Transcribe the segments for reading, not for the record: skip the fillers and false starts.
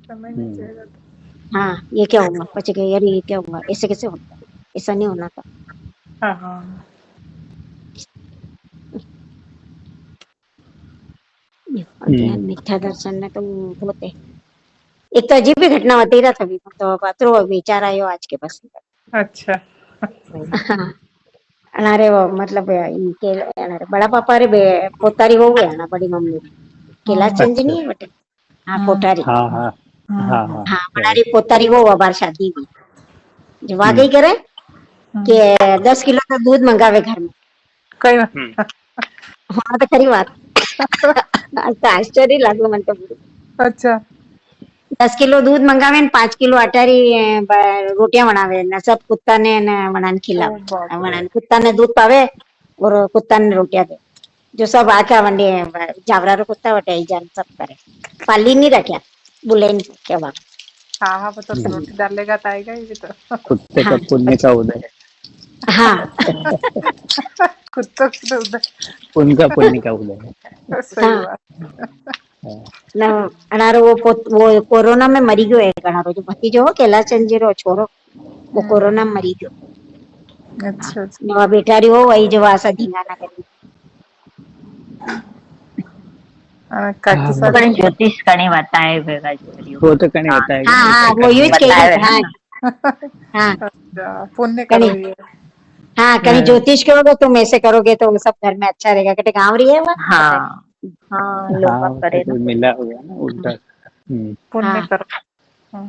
समय नहीं चाहिए तो। हाँ ये क्या हुआ, बच्चे कहे यार ये क्या हुआ, ऐसे कैसे होता है, ऐसा नहीं होना था। हाँ हाँ। और क्या मिथ्या दर्शन में तो बहुत है। एक तो अजीब भी घटना होती रहा था, तो पात्रो विचार आयो आज के बस। अच्छा। हाँ अनारे वो मतलब इनके अनारे बड़ा पापा रे पोतारी वो है ना बड़ी मम्मी केला चेंज अच्छा। नहीं है बटे। हाँ कोठारी। हाँ हाँ हाँ हाँ हाँ right. बनारी पोतारी वो बार शादी हुई जब आ हम्म गई करे कि 10 किलो तो दूध मंगावे घर में। कई हाँ तो खरी बात। आज तो आश्चर्य लागू मन तो पूरी। अच्छा। 10 किलो दूध मंगावे ने 5 किलो अटारी रोटियां बनावे ने सब कुत्ता ने वनान ओ खिलावे बाप रे। वनान कुत्ता ने दूध पावे और कुत्ता ने रोटियां दे जो सब आख्या वंडे जावरा रो कुत्ता वटे आई जान सब करे पाली नहीं रख्या बुले नहीं क्या बात। हाँ हाँ मतलब हम्म। रोटी डालेगा तो आएगा ही तो। कुत्ते का हाँ पुण्य का उदय है। हाँ कुत्तों की तो उधर। उनका पुण्य का उदय है। सही हाँ बात। हाँ। न अनारो वो कोरोना में मरी गयो है अनारो जो भतीजो हो कैलाश चंद रो छोरो वो कोरोना में मरी गयो। अच्छा अच्छा। नवा बेटारी हो वही जो आशा धींगाना करी। काकी हाँ, सास પણ જ્યોતિષ ઘણી બતાવે ભેગા કર્યું वो तो कहीं बताएगा हाँ ना हाँ ऐसा वो करने यूज से। कही बतावे हाँ ना। हाँ अच्छा पुण्य कहीं करो ये। हाँ कहीं ज्योतिष करोगे तुम ऐसे करोगे तो सब घर में अच्छा रहेगा कहते गाँव रही है वह हाँ हाँ लोग हाँ आप उसका करे ना। कोई मिला हुआ ना उल्टा। पुण्य हाँ करो। हाँ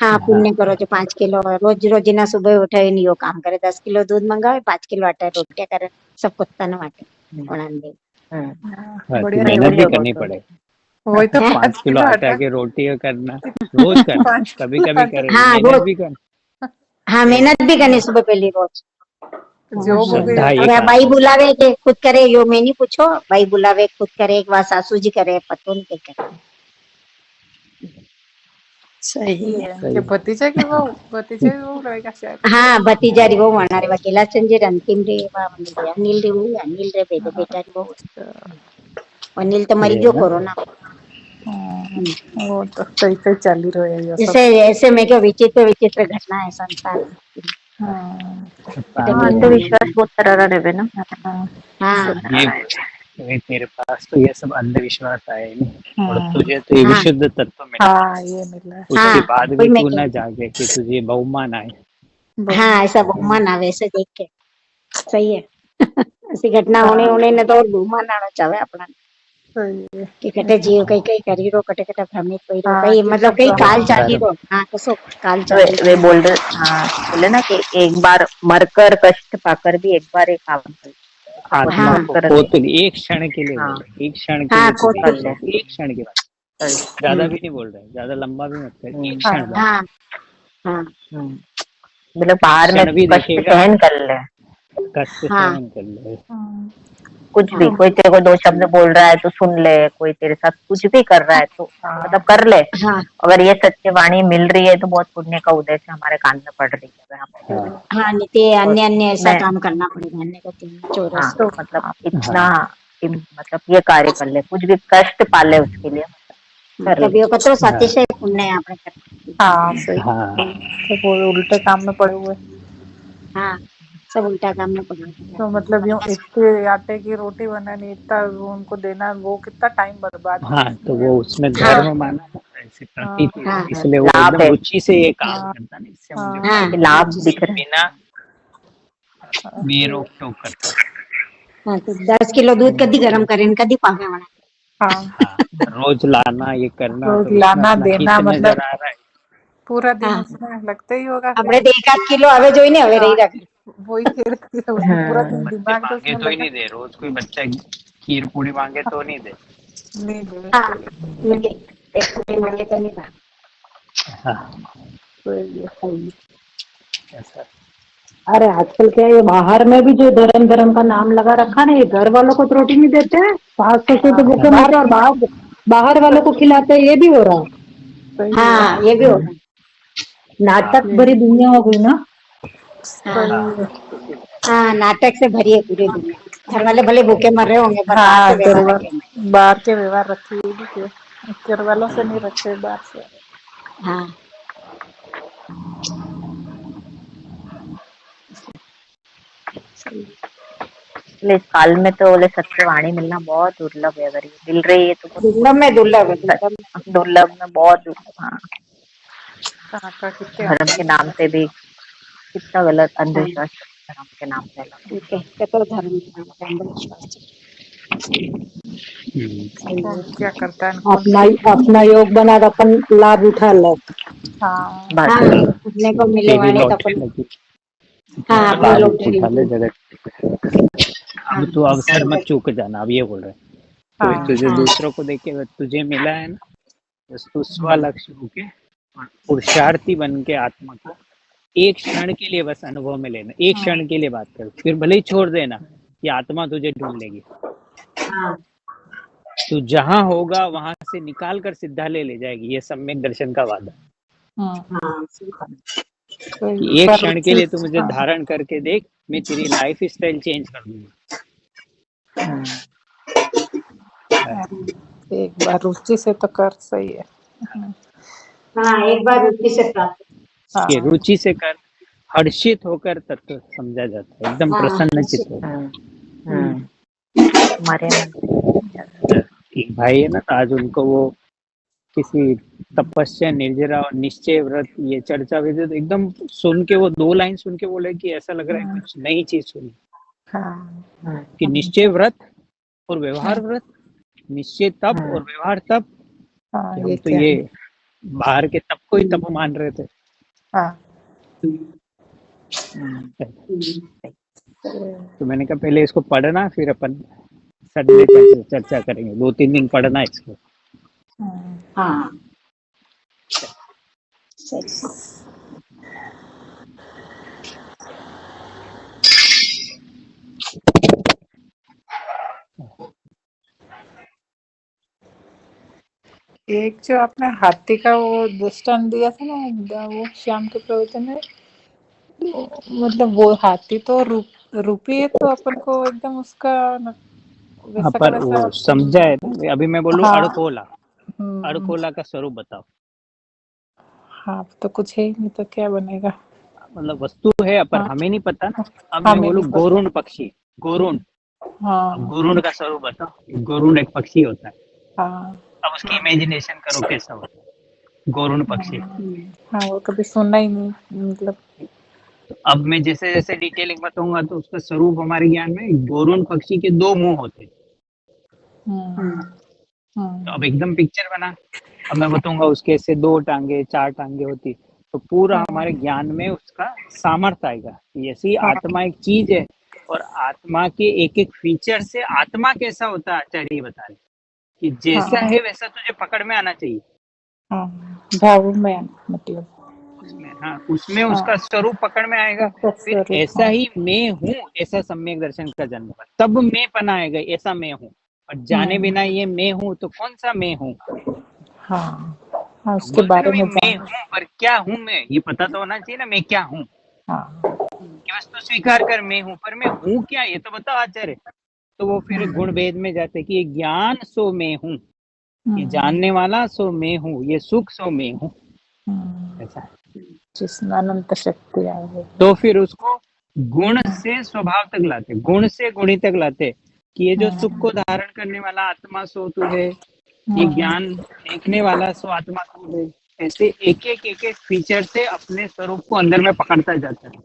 हाँ पुण्य करो जो 5 किलो रोज रोजीना सुबह उठे नहीं वो काम करे 10 किलो दूध मंगावे 5 किलो आटा रोटियां करे सब कुत्ता न वाटे उड़ान दे। बाकी बढ़िया नहीं है। मेहनत भी बढ़िया करनी बहुत हो। पड़े। वही तो हैं? 5 किलो 5 किलो आटा आटा। की रोटी करना रोज करना, 5 कभी किलो कभी आटा। करे हाँ मेहनत रोज भी करना। हाँ मेहनत भी करनी सुबह पहली रोज। जॉब हो गई श्रद्धा है तो। एक अब काम भाई हो गया। बुलावे के खुद करे यो मैं नहीं पूछो भाई बुलावे खुद करे एक बार सासू जी करे पतो नहीं क्या करे। सही ये है। इनके सही। भतीजे की वो भतीजे की वो रहेगा शायद। हाँ भतीजा री वो वनारे वकीला संजय अंतिम रे वा वने अनिल रे वो अनिल रे बेटे बेटा री वो अनिल तो मरी ये गयो ना कोरोना हाँ, में। वो तो सही सही चल ही रहे हैं ये सब। जैसे ऐसे में क्या विचित्र विचित्र घटना है संसार में। हाँ कहते हाँ ये भगवान ने अंधविश्वास बहुत तरह रहे ना। हाँ हाँ ये तेरे पास तो ये सब अंधविश्वास आए नहीं और हाँ तुझे तो ये हाँ विशुद्ध तत्व मिला। हाँ ये मिला है। हाँ उसके बाद वही भी मैं तू कह ना रही हूँ। जागे कि तुझे बहुमान आए। हाँ ऐसा बहुत। बहुमान आवे ऐसे देख के सही है। ऐसी घटना होने हाँ होने ने तो और बहुमान आना चाहे अपना सही है। कि कटे जीव कई कई करी रो कटे कटे भ्रमित पई रो हाँ कई कितना मतलब कई काल चाली धर्म रो हाँ कसो काल वे चाली वे रो बोल रहे हाँ बोले ना कि एक बार मरकर कष्ट पाकर भी एक बार एक आवन कर ऐसा कुछ आत्मा हाँ मत को कर खो ले। तो एक क्षण के लिए हाँ बोले, एक क्षण के हाँ लिए को तुझे कर तो इच्छा ले। है, एक क्षण के बाद ज्यादा भी नहीं बोल रहे, ज्यादा लंबा भी मत कर, एक क्षण हाँ बाद। हाँ हाँ मतलब बाहर में क्षण भी कष्ट देखेगा, सहन कर ले। कष्ट हाँ सहन कर ले। हाँ कुछ भी हाँ कोई तेरे को दो शब्द बोल रहा है तो सुन ले, कोई तेरे साथ कुछ भी कर रहा है तो मतलब कर ले। हाँ अगर ये सत्य वाणी मिल रही है तो बहुत पुण्य का उदय से हमारे कान में पड़ रही है अगर हम। हाँ हाँ नहीं तो और अन्य अन्य ऐसा मैं काम करना पड़ेगा अन्य का तीन हाँ चौरस तो मतलब इतना हाँ मतलब ये कार्य कर ले, कुछ भी कष्ट पाले उसके लिए कर ले। कभी कतरो हाँ अतिशय पुण्य है આપણે हाँ सही। हाँ तो वो उल्टे काम में पड़े हुए। हाँ सब उल्टा काम में पड़ा तो मतलब यूँ इतने आटे की रोटी बनानी इतना वो उनको देना वो कितना टाइम बर्बाद हाँ तो इसमें। वो उसमें हाँ धर्म माना ना, ऐसे हाँ प्रतीति हाँ हुआ, इसलिए वो लाभ एकदम है। रुचि से ये काम हाँ करता ना, इससे मुझे हाँ हाँ कि फायदा लाभ रुचि से दिख रहे हैं। बिना हाँ बेरोक टोक करता। हाँ तो 10 किलो दूध कदी गरम करें कदी पावे वाला हाँ हाँ रोज लाना ये करना रोज तो उसमें लाना अपना देना हित नजर मतलब आ रहा है। पूरा दिन हाँ उसमें लगता ही होगा फिर। આપણે તો 1 આध કિલો હવે જોઈને હવે हाँ રહી રાખી वही कह रही थी उसमें पूरा दिन बच्चे दिमाग तो मांगे उसमें तो ही लगा। नहीं दे, रोज कोई बच्चा खीर पूड़ी मांगे तो नहीं दे। नहीं दे हाँ सही। मुझे मुझे तो नहीं था हाँ सही है। ऐसा। अरे आजकल क्या है, ये बाहर में भी जो धर्म धर्म का नाम लगा रखा ना, ये घर वालों को तो रोटी नहीं देते हैं, सास ससुर तो भूखे मरते हैं और बाहर बाहर वालों को खिलाते हैं, ये भी हो रहा है। सही है। हाँ ये भी होगा नाटक ये भरी दुनिया हो गई ना। हाँ सही है। हाँ नाटक से भरी है पूरी दुनिया घर वाले भले भूखे मर रहे होंगे पर बाहर हाँ से घर व्यवहार वाल रखेंगे। बाहर के व्यवहार रखे ही नहीं थे। घर वालों से नहीं रखे बाहर से। हाँ इसलिए इस काल में तो बोले सत्य वाणी मिलना बहुत दुर्लभ है। अगर ये मिल रही है तो दुर्लभ में दुर्लभ है, दुर्लभ में। दुर्लभ में बहुत दुर्लभ। हाँ, कहाँ का कितने धर्म के नाम पे भी कितना गलत हाँ, अंधविश्वास धर्म के नाम पे फैला। ठीक है कतो धर्म अंधविश्वास सही कौन है। क्या करता है कौन अपना नहीं। अपना योग बना के अपन लाभ उठा लो। हाँ बस हाँ अपने को मिले तेरी वाणी तो लॉटरी अपन लगी, हाँ तो अपनी लाभ लॉटरी उठा ले लगी। जगत। हाँ अब तू अवसर सही मत है। चूक जाना, अब ये बोल रहे हैं। तो हाँ तुझे हाँ दूसरों को देख के तुझे मिला है ना, बस तू स्वलक्ष्य होके और पुरुषार्थी बन के आत्मा को एक क्षण के लिए बस अनुभव में लेना, एक क्षण के लिए बात कर, फिर भले ही छोड़ देना, ये आत्मा तुझे ढूंढ लेगी। हाँ तू जहां होगा वहां से निकाल कर सिद्धा ले जाएगी, ये सम्यक दर्शन का वादा। हाँ सही बात। कि सही एक पर क्षण के लिए तू मुझे हाँ, धारण करके देख, मैं तेरी लाइफ स्टाइल चेंज कर दूंगा। एक बार रुचि से तो कर, सही है। हाँ एक बार रुचि से प्राप्त। कि हाँ रुचि से कर, हर्षित होकर तत्व समझा जाता है, एकदम हाँ प्रसन्न चित्त निश्चित। होकर। हमारे एक भाई है ना, तो आज उनको वो किसी तपस्या निर्जरा और निश्चय व्रत ये चर्चा हुई थी, तो एकदम सुन के वो 2 लाइन सुन के बोले कि ऐसा लग रहा है कुछ नई चीज सुनी। हाँ कि निश्चय व्रत और व्यवहार व्रत, निश्चय तप और व्यवहार तप, हाँ कि ये हम तो क्या ये है। बाहर के तप को ही तप मान रहे थे। हाँ तो मैंने कहा पहले इसको पढ़ना, फिर अपन संडे तक चर्चा करेंगे, 2-3 दिन पढ़ना इसको। हाँ सही। एक जो आपने हाथी का वो दृष्टांत दिया था ना, वो शाम के प्रवचन में, मतलब वो हाथी तो रूपी है, तो अपन को एकदम उसका हाँ, वैसा का पर वैसा। वो समझा है ना, अभी मैं बोलूँ हाँ अड़कोला, हम्म, अड़कोला का स्वरूप बताओ। हाँ तो कुछ है ही नहीं तो क्या बनेगा। मतलब वस्तु है पर हाँ हमें नहीं पता ना। अब मैं हमें बोलूँ नहीं पता। गोरुण पक्षी, गोरुण, अब हाँ गोरुण का स्वरूप बताओ। गोरुण एक पक्षी होता है, हाँ अब उसकी इमेजिनेशन करो कैसा होता है गोरुण पक्षी। हाँ वो कभी सुनना ही नहीं, मतलब। तो अब मैं जैसे जैसे डिटेलिंग बताऊंगा तो उसका स्वरूप हमारे ज्ञान में, गोरुण पक्षी के 2 मुंह होते हैं। तो अब एकदम पिक्चर बना, अब मैं बताऊंगा उसके ऐसे 2 टांगे 4 टांगे होती, तो पूरा हमारे ज्ञान में उसका सामर्थ्य आएगा। ऐसी आत्मा एक चीज है, और आत्मा के एक एक फीचर से आत्मा कैसा होता है आचार्य ये बता रहे कि जैसा है वैसा तुझे पकड़ में आना चाहिए। हाँ भाव में मतलब। उसमें, हाँ, उसमें उसका स्वरूप पकड़ में आएगा। फिर ऐसा ही मैं हूँ, ऐसा सम्यक दर्शन का जन्म होगा, तब मैं पना आएगा, ऐसा मैं हूँ। और जाने बिना ये मैं हूँ तो कौन सा मैं हूँ। हाँ हाँ तो उसके बोलते ना बारे भाई में मैं जान। हूँ, पर क्या हूँ मैं ये पता तो होना चाहिए ना, मैं क्या हूँ। हाँ कि बस तो स्वीकार कर मैं हूँ, पर मैं हूँ क्या ये तो बताओ आचार्य। तो वो फिर गुण भेद में जाते कि ये ज्ञान सो मैं हूँ, ये जानने वाला सो मैं हूँ, ये सुख सो मैं हूँ, ऐसा। जिसमें अनंत शक्ति आ गई। तो फिर उसको गुण से स्वभाव तक लाते, गुण से गुणी तक लाते, कि ये जो सुख को धारण करने वाला आत्मा सो तू है, ये ज्ञान देखने वाला सो आत्मा तू है। ऐसे एक एक फीचर से अपने स्वरूप को अंदर में पकड़ता जाता है।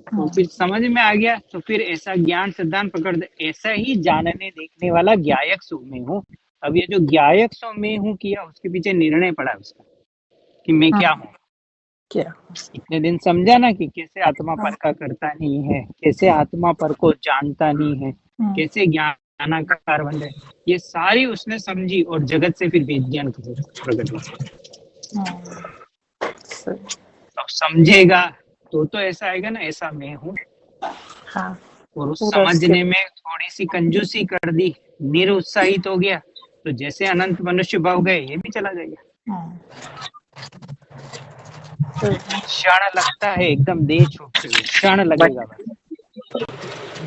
तो फिर समझ में आ गया, तो फिर ऐसा ज्ञान सिद्धांत पकड़ दे, ऐसा ही जानने देखने वाला ज्ञायक सो मैं हूँ। अब ये जो ज्ञायक सो मैं हूँ किया, उसके पीछे निर्णय पड़ा उसका कि मैं क्या हूँ। क्या इतने दिन समझा ना कि कैसे आत्मा पर का करता नहीं है, कैसे आत्मा पर को जानता नहीं है, कैसे ज्ञानाकार बन रहे, ये सारी उसने समझी, और जगत से फिर विज्ञान प्रकट हुआ। अब समझेगा तो ऐसा आएगा ना, ऐसा मैं हूँ। हाँ और उस पूरा उसके समझने में थोड़ी सी कंजूसी कर दी, निरुत्साहित हो गया, तो जैसे अनंत मनुष्य भाव गए, ये भी चला जाएगा। क्षण लगता है, एकदम देह छूटते हुए क्षण लगेगा, बस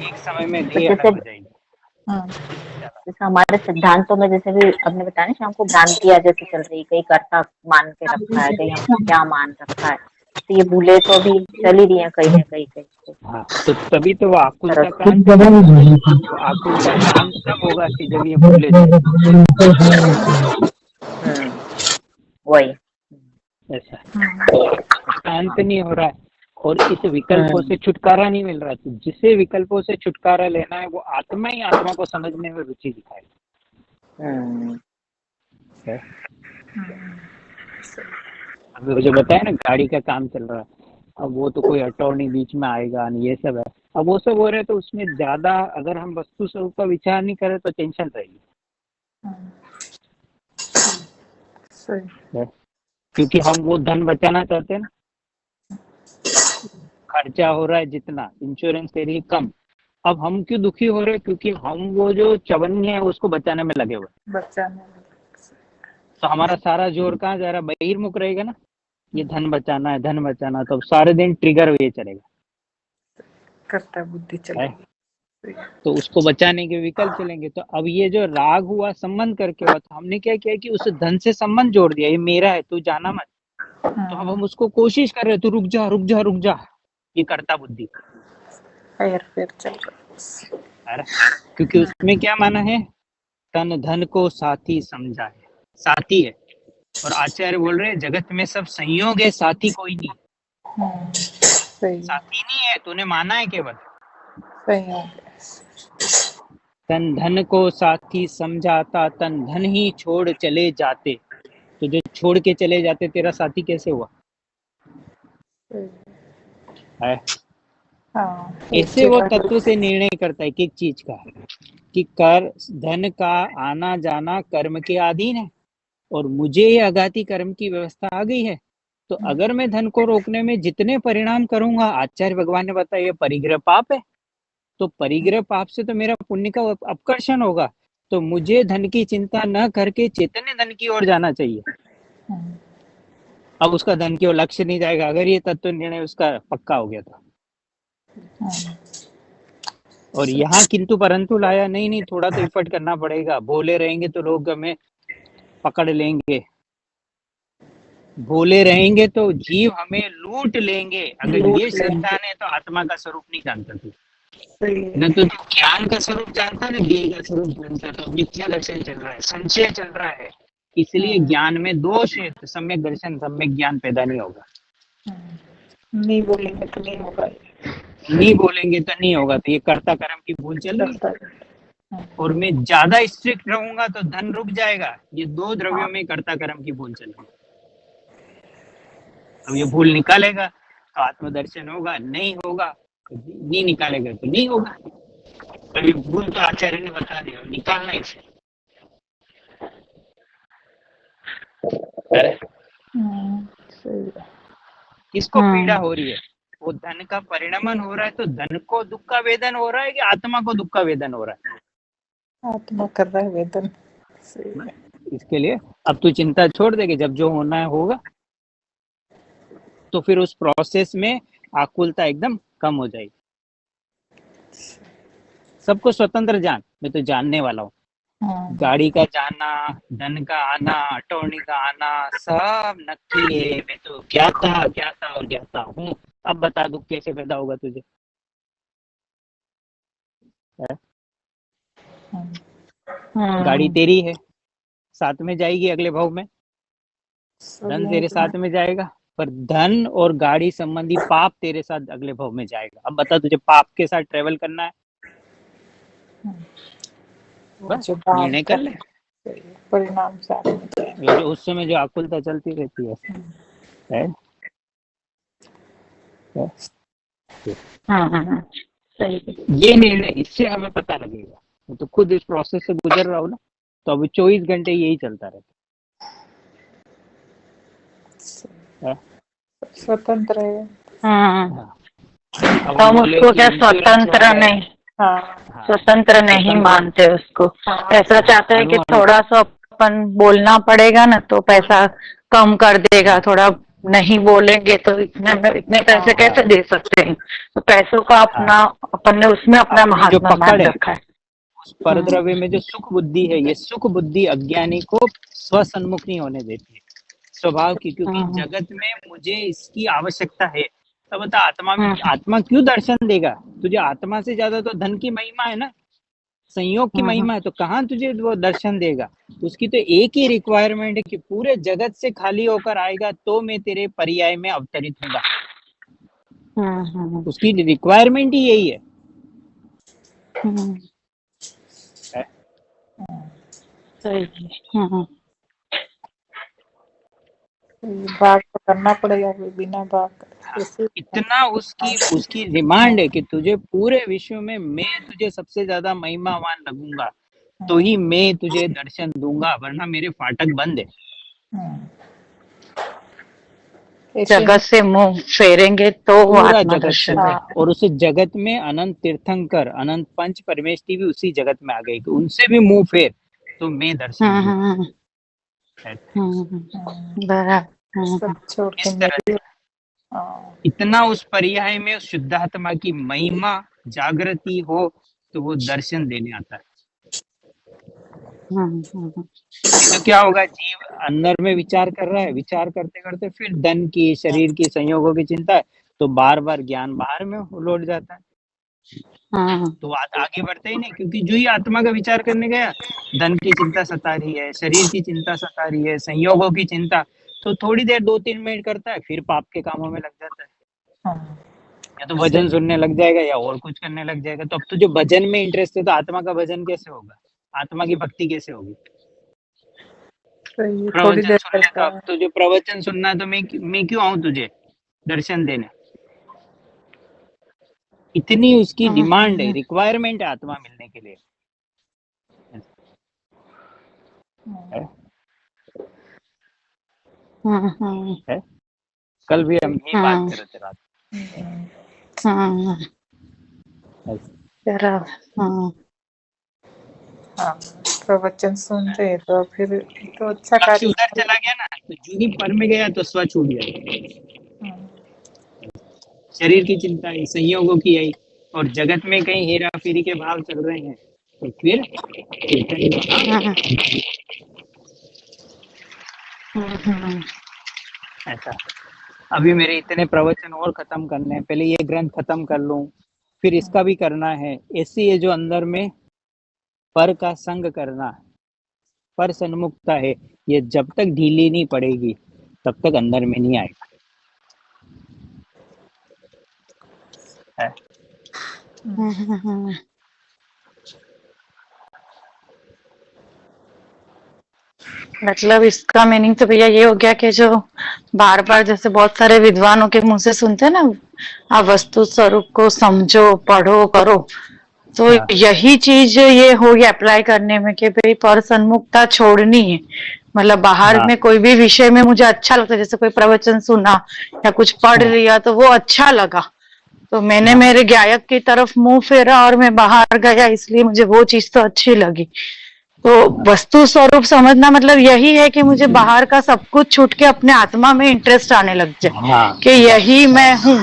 एक समय में देह अलग हो जाएगी। जैसे हमारे सिद्धांतों में जैसे भी आपने बताया ना, शाम को भ्रांतियां जैसे चल रही, कहीं कर्ता मान के रखा है, कहीं हमको क्या मान रखा है, तो ये भूले तो अभी चल ही रही है कहीं ना कहीं कहीं तो। हाँ, तो तभी तो वो आकुलता तरफ कहाँ से होगा? वो आकुलता शांत तब होगा कि जब ये भूले जाए। वही। ऐसा शांत नहीं हो रहा है और इस विकल्पों से छुटकारा नहीं मिल रहा, तो जिसे विकल्पों से छुटकारा लेना है वो आत्मा ही आत्मा को समझने में रुचि दिखाए। अभी वो जो बताया ना गाड़ी का काम चल रहा है, अब वो तो कोई अटॉर्नी बीच में आएगा नहीं, ये सब है। अब वो सब हो रहे तो उसमें ज्यादा अगर हम वस्तु स्वरूप का विचार नहीं करें तो टेंशन रहेगी। क्योंकि हम वो धन बचाना चाहते हैं ना, खर्चा हो रहा है जितना, इंश्योरेंस दे रही है कम, अब हम क्यों दुखी हो रहे हैं? क्योंकि हम वो जो चवन्य है उसको बचाने में लगे हुए, तो हमारा सारा जोर कहाँ जा रहा है? बहिर्मुख रहेगा ना, ये धन बचाना है, धन बचाना, तो सारे दिन ट्रिगर ये चलेगा, कर्ता बुद्धि चलेगी, तो उसको बचाने के विकल्प चलेंगे। तो अब ये जो राग हुआ संबंध करके हुआ, तो हमने क्या किया कि उस धन से संबंध जोड़ दिया, ये मेरा है, तू जाना मत। तो अब हम उसको कोशिश कर रहे हैं, तू रुक जा रुक जा रुक जा, ये कर्ता बुद्धि फिर चल रहा है। क्योंकि उसमें क्या माना है, तन धन को साथी समझा है, साथी है। और आचार्य बोल रहे हैं जगत में सब संयोग है, साथी कोई नहीं। साथी नहीं है, तूने माना है केवल। तन धन को साथी समझाता, तन धन ही छोड़ चले जाते, तो जो छोड़ के चले जाते तेरा साथी कैसे हुआ है? ऐसे वो तत्व से निर्णय करता है कि एक चीज का कि कर धन का आना जाना कर्म के अधीन है और मुझे ये अघाती कर्म की व्यवस्था आ गई है, तो अगर मैं धन को रोकने में जितने परिणाम करूंगा, आचार्य भगवान ने बताया ये परिग्रह पाप है, तो परिग्रह पाप से तो मेरा पुण्य का अपकर्षण होगा, तो मुझे धन की चिंता न करके चैतन्य धन की ओर जाना चाहिए। अब उसका धन की ओर लक्ष्य नहीं जाएगा अगर ये तत्व निर्णय उसका पक्का हो गया था। और यहाँ किंतु परंतु लाया, नहीं नहीं थोड़ा तो एफर्ट करना पड़ेगा, भोले रहेंगे तो लोग हमें पकड़ लेंगे, भोले रहेंगे तो जीव हमें लूट लेंगे। अगर ये श्रद्धा ने तो आत्मा का स्वरूप नहीं जानता तू, न तो ज्ञान का स्वरूप जानता, न ज्ञेय का स्वरूप जानता, तो मिथ्या दर्शन चल रहा है, संशय चल रहा है, इसलिए ज्ञान में दोष है, तो सम्यक दर्शन सम्यक ज्ञान पैदा नहीं होगा। नहीं बोलेंगे तो नहीं होगा, नहीं बोलेंगे तो नहीं होगा, तो ये कर्ता कर्म की भूल चल रही है। और मैं ज्यादा स्ट्रिक्ट रहूंगा तो धन रुक जाएगा, ये दो द्रव्यों में कर्ता कर्म की भूल चल रही है। अब ये भूल निकालेगा तो आत्मदर्शन होगा, नहीं होगा नहीं निकालेगा तो नहीं होगा। तो ये भूल तो आचार्य ने बता दिया, निकालना इसे। किसको पीड़ा हो रही है? वो धन का परिणमन हो रहा है, तो धन को दुख का वेदन हो रहा है कि आत्मा को दुख का वेदन हो रहा है? आत्मा कर रहा है वेदन। इसके लिए अब तू चिंता छोड़ दे कि जब जो होना है होगा, तो फिर उस प्रोसेस में आकुलता एकदम कम हो जाएगी। सबको स्वतंत्र जान, मैं तो जानने वाला हूँ। गाड़ी का जाना, धन का आना, अटॉर्नी का आना, सब नक्की है, मैं तो क्या था और ज्ञाता हूँ। अब बता दुख कैसे पैदा होगा तुझे? गाड़ी तेरी है, साथ में जाएगी अगले भाव में, धन तेरे साथ में जाएगा, पर धन और गाड़ी संबंधी पाप तेरे साथ अगले भाव में जाएगा। अब बता तुझे पाप के साथ ट्रेवल करना है, बस निर्णय कर ले, परिणाम साथ में जाएगा। जो उस समय जो आकुलता चलती रहती है। ये निर्णय, इससे हमें पता लगेगा। मैं तो खुद इस प्रोसेस से गुजर रहा हूँ ना, तो अभी 24 घंटे यही चलता रहता है। स्वतंत्र है। हम उसको क्या स्वतंत्र नहीं, स्वतंत्र नहीं मानते उसको। ऐसा चाहते हैं कि थोड़ा सा अपन बोलना पड़ेगा ना तो पैसा कम कर देगा, थोड़ा नहीं बोलेंगे तो इतने पैसे कैसे दे सकते हैं। तो पैसों का अपना अपन ने उसमें अपना महात्मा मान रखा है। उस परद्रव्य में जो सुख बुद्धि है, ये सुख बुद्धि अज्ञानी को स्वसन्मुख नहीं होने देती है स्वभाव की, क्योंकि जगत में मुझे इसकी आवश्यकता है। तो बता आत्मा में, आत्मा क्यों दर्शन देगा तुझे? आत्मा से ज्यादा तो धन की महिमा है ना, संयोग की महिमा है, तो कहाँ तुझे वो दर्शन देगा? उसकी तो एक ही रिक्वायरमेंट है कि पूरे जगत से खाली होकर आएगा तो मैं तेरे पर्याय में अवतरित होगा। उसकी रिक्वायरमेंट ही यही है। सही। भाग तो करना पड़ेगा, बिना भाग कैसे? इतना उसकी डिमांड है कि तुझे पूरे विश्व में मैं तुझे सबसे ज्यादा महिमावान लगूंगा, तो ही मैं तुझे दर्शन दूंगा, वरना मेरे फाटक बंद है। जगत से मुंह फेरेंगे तो वो पूरा आत्मा जगत से, दर्शन है। और उस जगत में अनंत तीर्थंकर, अनंत पंच परमेष्टि भी उसी जगत में आ गई, कि उनसे भी मुंह फेर तो मैं दर्शन दूंगा। बराबर। सब छोड़ के इस तरह से इतना उस पर्याय में उस शुद्धात्मा की महिमा जागृति हो तो वो दर्शन देने आता है। तो क्या होगा, जीव अंदर में विचार कर रहा है, विचार करते करते फिर धन की, शरीर की, संयोगों की चिंता है, तो बार बार ज्ञान बाहर में लौट जाता है, तो आगे बढ़ते ही नहीं, क्योंकि जो ही आत्मा का विचार करने गया, धन की चिंता सता रही है, शरीर की चिंता सता रही है, संयोगों की चिंता, तो थोड़ी देर 2-3 मिनट करता है, फिर पाप के कामों में लग जाता है, या तो भजन सुनने लग जाएगा या और कुछ करने लग जाएगा। तो अब तो जो भजन में इंटरेस्ट है, तो आत्मा का भजन कैसे होगा, आत्मा की भक्ति कैसे होगी? थोड़ी प्रवचन देर सुनने करता का, अब तुझे प्रवचन सुनना है तो मैं क्यों आऊं तुझे दर्शन देने? इतनी उसकी डिमांड है, रिक्वायरमेंट है आत्मा मिलने के लिए। है? कल भी हम यही बात कर रहे थे रात। प्रवचन सुन रहे तो फिर तो अच्छा अब से कार्य। उधर चला गया ना, तो जो ही पर में गया तो स्व छूट गया। शरीर की चिंता है, संयोगों की आई, और जगत में कहीं हेरा फेरी के भाव चल रहे हैं, तो फिर ऐसा। अभी मेरे इतने प्रवचन और खत्म करने हैं, पहले ये ग्रंथ खत्म कर लूं, फिर इसका भी करना है। ऐसी ये जो अंदर में पर का संग करना, पर सन्मुखता है, ये जब तक ढीली नहीं पड़ेगी तब तक अंदर में नहीं आएगा। है? मतलब इसका मीनिंग तो भैया ये हो गया कि जो बार बार जैसे बहुत सारे विद्वानों के मुंह से सुनते हैं ना, आप वस्तु स्वरूप को समझो, पढ़ो, करो, तो यही चीज ये होगी अप्लाई करने में कि भाई पर सन्मुखता छोड़नी है। मतलब बाहर में कोई भी विषय में मुझे अच्छा लगता है, जैसे कोई प्रवचन सुना या कुछ पढ़ लिया तो वो अच्छा लगा, तो मैंने मेरे गायक की तरफ मुंह फेरा और मैं बाहर गया, इसलिए मुझे वो चीज तो अच्छी लगी। तो वस्तु स्वरूप समझना मतलब यही है कि मुझे बाहर का सब कुछ छूट के अपने आत्मा में इंटरेस्ट आने लग जाए कि यही मैं हूँ,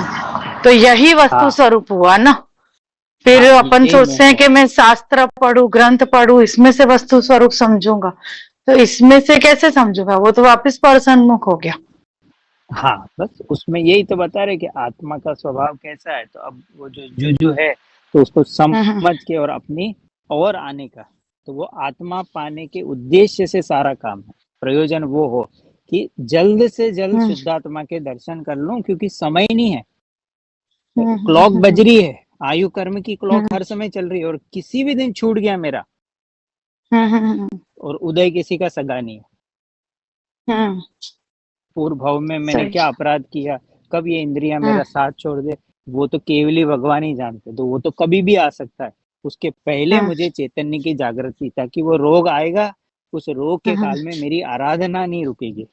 तो यही वस्तु स्वरूप हुआ ना। फिर अपन सोचते हैं कि मैं शास्त्र पढ़ूं, ग्रंथ पढ़ूं, इसमें से वस्तु स्वरूप समझूंगा, तो इसमें से कैसे समझूंगा? वो तो वापस परसन्मुख हो गया। हाँ, बस उसमें यही तो बता रहे कि आत्मा का स्वभाव कैसा है। तो अब वो जो है तो उसको समझ के और अपनी और आने का, तो वो आत्मा पाने के उद्देश्य से सारा काम है। प्रयोजन वो हो कि जल्द से जल्द शुद्धात्मा के दर्शन कर लूं, क्योंकि समय नहीं है, क्लॉक बज रही है, आयु कर्म की क्लॉक हर समय चल रही है, और किसी भी दिन छूट गया मेरा, और उदय किसी का सगा नहीं है। पूर्व भाव में मैंने क्या अपराध किया, कब ये इंद्रियां मेरा साथ छोड़ दे, वो तो केवल भगवान ही जानते, तो वो तो कभी भी आ सकता है। उसके पहले मुझे चैतन्य की जागृति, ताकि वो रोग आएगा, उस रोग के काल में मेरी आराधना नहीं रुकेगी,